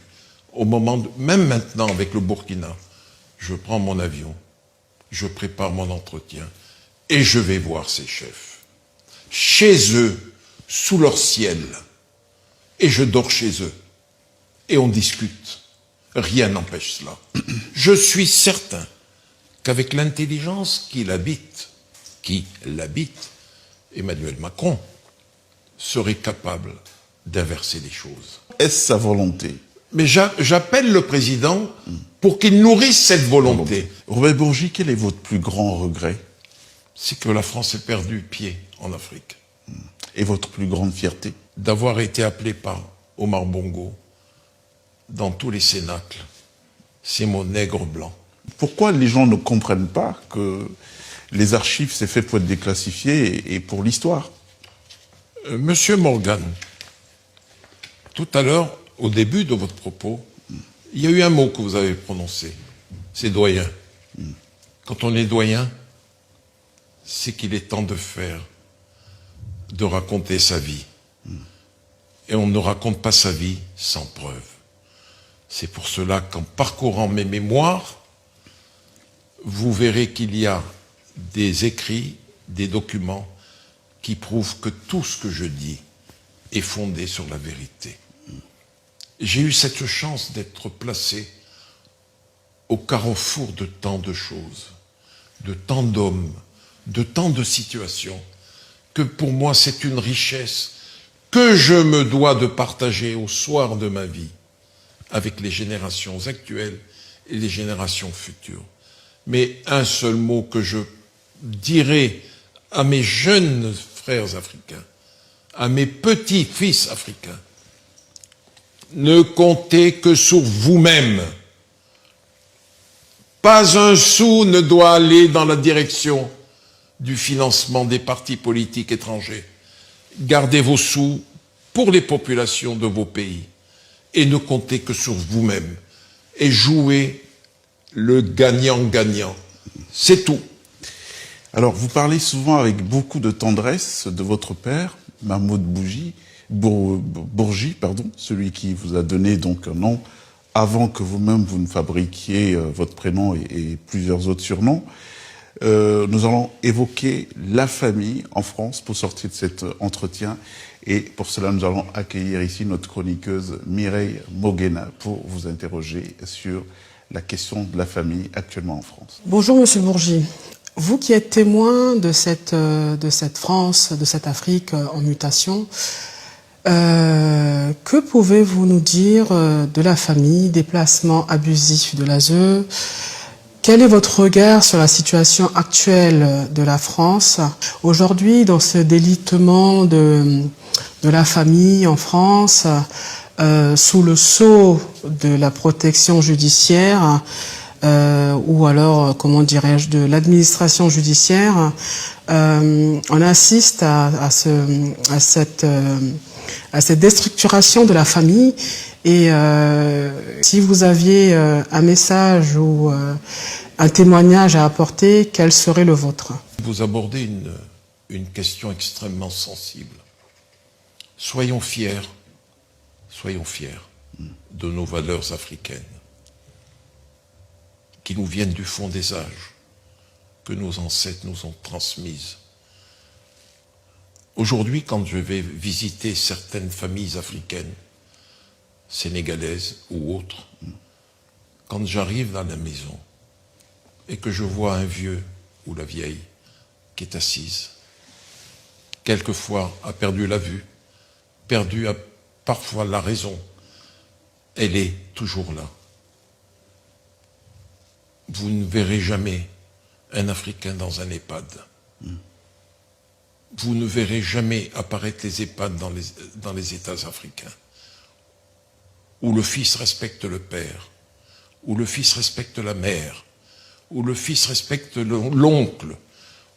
même maintenant avec le Burkina, je prends mon avion, je prépare mon entretien et je vais voir ces chefs. Chez eux, sous leur ciel, et je dors chez eux. Et on discute. Rien n'empêche cela. Je suis certain qu'avec l'intelligence qui l'habite, Emmanuel Macron serait capable d'inverser les choses. Est-ce sa volonté? Mais j'appelle le président pour qu'il nourrisse cette volonté. Robert Bourgi, quel est votre plus grand regret? C'est que la France ait perdu pied en Afrique. Et votre plus grande fierté? D'avoir été appelé par Omar Bongo dans tous les cénacles. C'est mon nègre blanc. Pourquoi les gens ne comprennent pas que les archives, c'est fait pour être déclassifié et pour l'histoire? Monsieur Morgan, tout à l'heure, au début de votre propos, il y a eu un mot que vous avez prononcé, c'est doyen. Quand on est doyen, c'est qu'il est temps de raconter sa vie. Et on ne raconte pas sa vie sans preuve. C'est pour cela qu'en parcourant mes mémoires, vous verrez qu'il y a des écrits, des documents qui prouvent que tout ce que je dis est fondé sur la vérité. J'ai eu cette chance d'être placé au carrefour de tant de choses, de tant d'hommes, de tant de situations, que pour moi c'est une richesse que je me dois de partager au soir de ma vie avec les générations actuelles et les générations futures. Mais un seul mot que je dirai à mes jeunes frères africains, à mes petits-fils africains, ne comptez que sur vous-même. Pas un sou ne doit aller dans la direction du financement des partis politiques étrangers. Gardez vos sous pour les populations de vos pays et ne comptez que sur vous-même et jouez le gagnant-gagnant. C'est tout. Alors, vous parlez souvent avec beaucoup de tendresse de votre père, Mahmoud Bourgi, celui qui vous a donné donc un nom avant que vous-même vous ne fabriquiez votre prénom et plusieurs autres surnoms. Nous allons évoquer la famille en France pour sortir de cet entretien. Et pour cela, nous allons accueillir ici notre chroniqueuse Mireille Moguena pour vous interroger sur la question de la famille actuellement en France. Bonjour Monsieur Bourgi. Vous qui êtes témoin de cette France, de cette Afrique en mutation, que pouvez-vous nous dire de la famille, des placements abusifs de l'ASE? Quel est votre regard sur la situation actuelle de la France aujourd'hui dans ce délitement de la famille en France sous le sceau de la protection judiciaire ou alors, comment dirais-je, de l'administration judiciaire? On assiste à cette déstructuration de la famille. Et si vous aviez un message ou un témoignage à apporter, quel serait le vôtre? Vous abordez une question extrêmement sensible. Soyons fiers de nos valeurs africaines, qui nous viennent du fond des âges, que nos ancêtres nous ont transmises. Aujourd'hui, quand je vais visiter certaines familles africaines, sénégalaises ou autres, quand j'arrive dans la maison et que je vois un vieux ou la vieille qui est assise quelquefois a perdu la vue, perdu parfois la raison, elle est toujours là. Vous ne verrez jamais un Africain dans un EHPAD. Vous ne verrez jamais apparaître les EHPAD dans les États africains, où le fils respecte le père, où le fils respecte la mère, où le fils respecte l'oncle,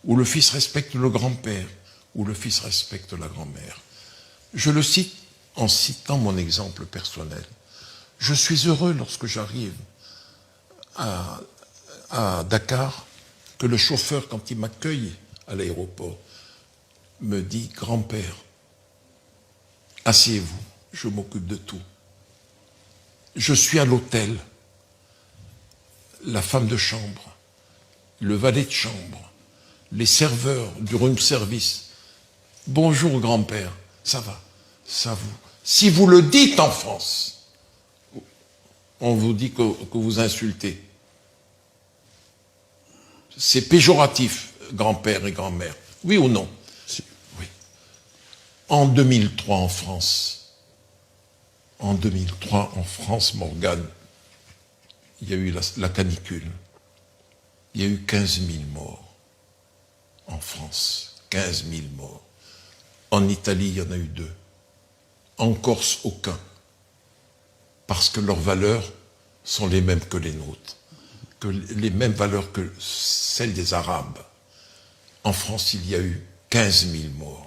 où le fils respecte le grand-père, où le fils respecte la grand-mère. Je le cite en citant mon exemple personnel. Je suis heureux lorsque j'arrive à Dakar, que le chauffeur, quand il m'accueille à l'aéroport, me dit « Grand-père, asseyez-vous, je m'occupe de tout. » Je suis à l'hôtel, la femme de chambre, le valet de chambre, les serveurs du room service. « Bonjour grand-père, ça va, ça vous. » Si vous le dites en France, on vous dit que vous insultez. C'est péjoratif, grand-père et grand-mère. Oui ou non? Oui. En 2003 en France, Morgane, il y a eu la canicule. Il y a eu 15 000 morts en France. 15 000 morts. En Italie, il y en a eu 2. En Corse, aucun. Parce que leurs valeurs sont les mêmes que les nôtres. Que les mêmes valeurs que celles des Arabes. En France, il y a eu 15 000 morts.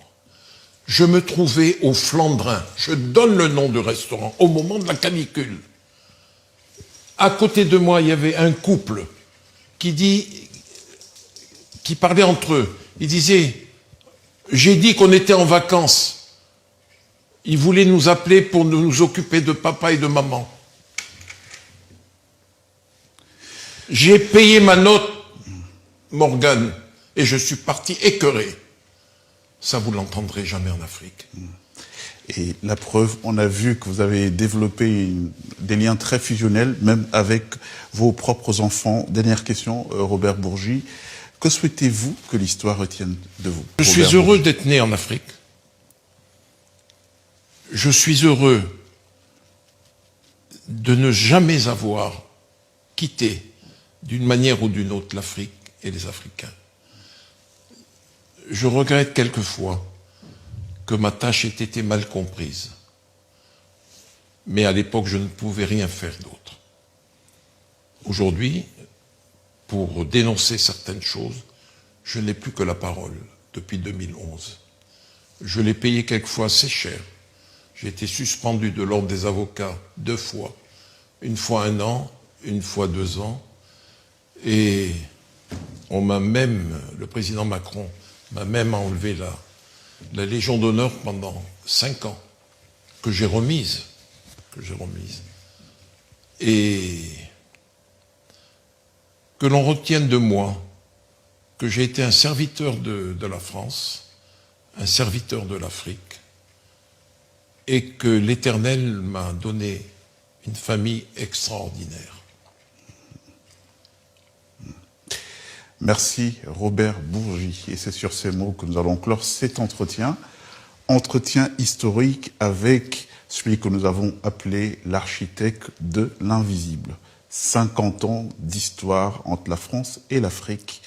Je me trouvais au Flandrin, je donne le nom du restaurant, au moment de la canicule. À côté de moi, il y avait un couple qui parlait entre eux. Il disait, j'ai dit qu'on était en vacances. Ils voulaient nous appeler pour nous occuper de papa et de maman. J'ai payé ma note, Morgane, et je suis parti écœuré. Ça, vous ne l'entendrez jamais en Afrique. Et la preuve, on a vu que vous avez développé des liens très fusionnels, même avec vos propres enfants. Dernière question, Robert Bourgi. Que souhaitez-vous que l'histoire retienne de vous? Je suis heureux d'être né en Afrique. Je suis heureux de ne jamais avoir quitté d'une manière ou d'une autre l'Afrique et les Africains. Je regrette quelquefois que ma tâche ait été mal comprise. Mais à l'époque, je ne pouvais rien faire d'autre. Aujourd'hui, pour dénoncer certaines choses, je n'ai plus que la parole depuis 2011. Je l'ai payé quelquefois assez cher. J'ai été suspendu de l'ordre des avocats 2 fois. Une fois 1 an, une fois 2 ans. Et on m'a même, le président Macron m'a même enlevé la Légion d'honneur pendant 5 ans, que j'ai remise. Et que l'on retienne de moi que j'ai été un serviteur de la France, un serviteur de l'Afrique, et que l'Éternel m'a donné une famille extraordinaire. Merci Robert Bourgi. Et c'est sur ces mots que nous allons clore cet entretien. Entretien historique avec celui que nous avons appelé l'architecte de l'invisible. 50 ans d'histoire entre la France et l'Afrique.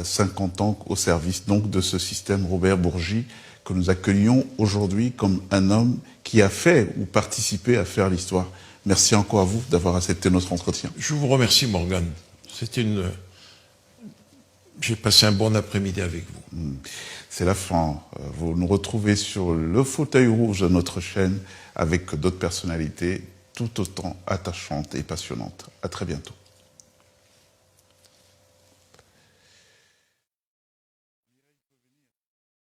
50 ans au service donc de ce système Robert Bourgi que nous accueillons aujourd'hui comme un homme qui a fait ou participé à faire l'histoire. Merci encore à vous d'avoir accepté notre entretien. Je vous remercie Morgane. J'ai passé un bon après-midi avec vous. C'est la fin. Vous nous retrouvez sur le fauteuil rouge de notre chaîne avec d'autres personnalités tout autant attachantes et passionnantes. À très bientôt.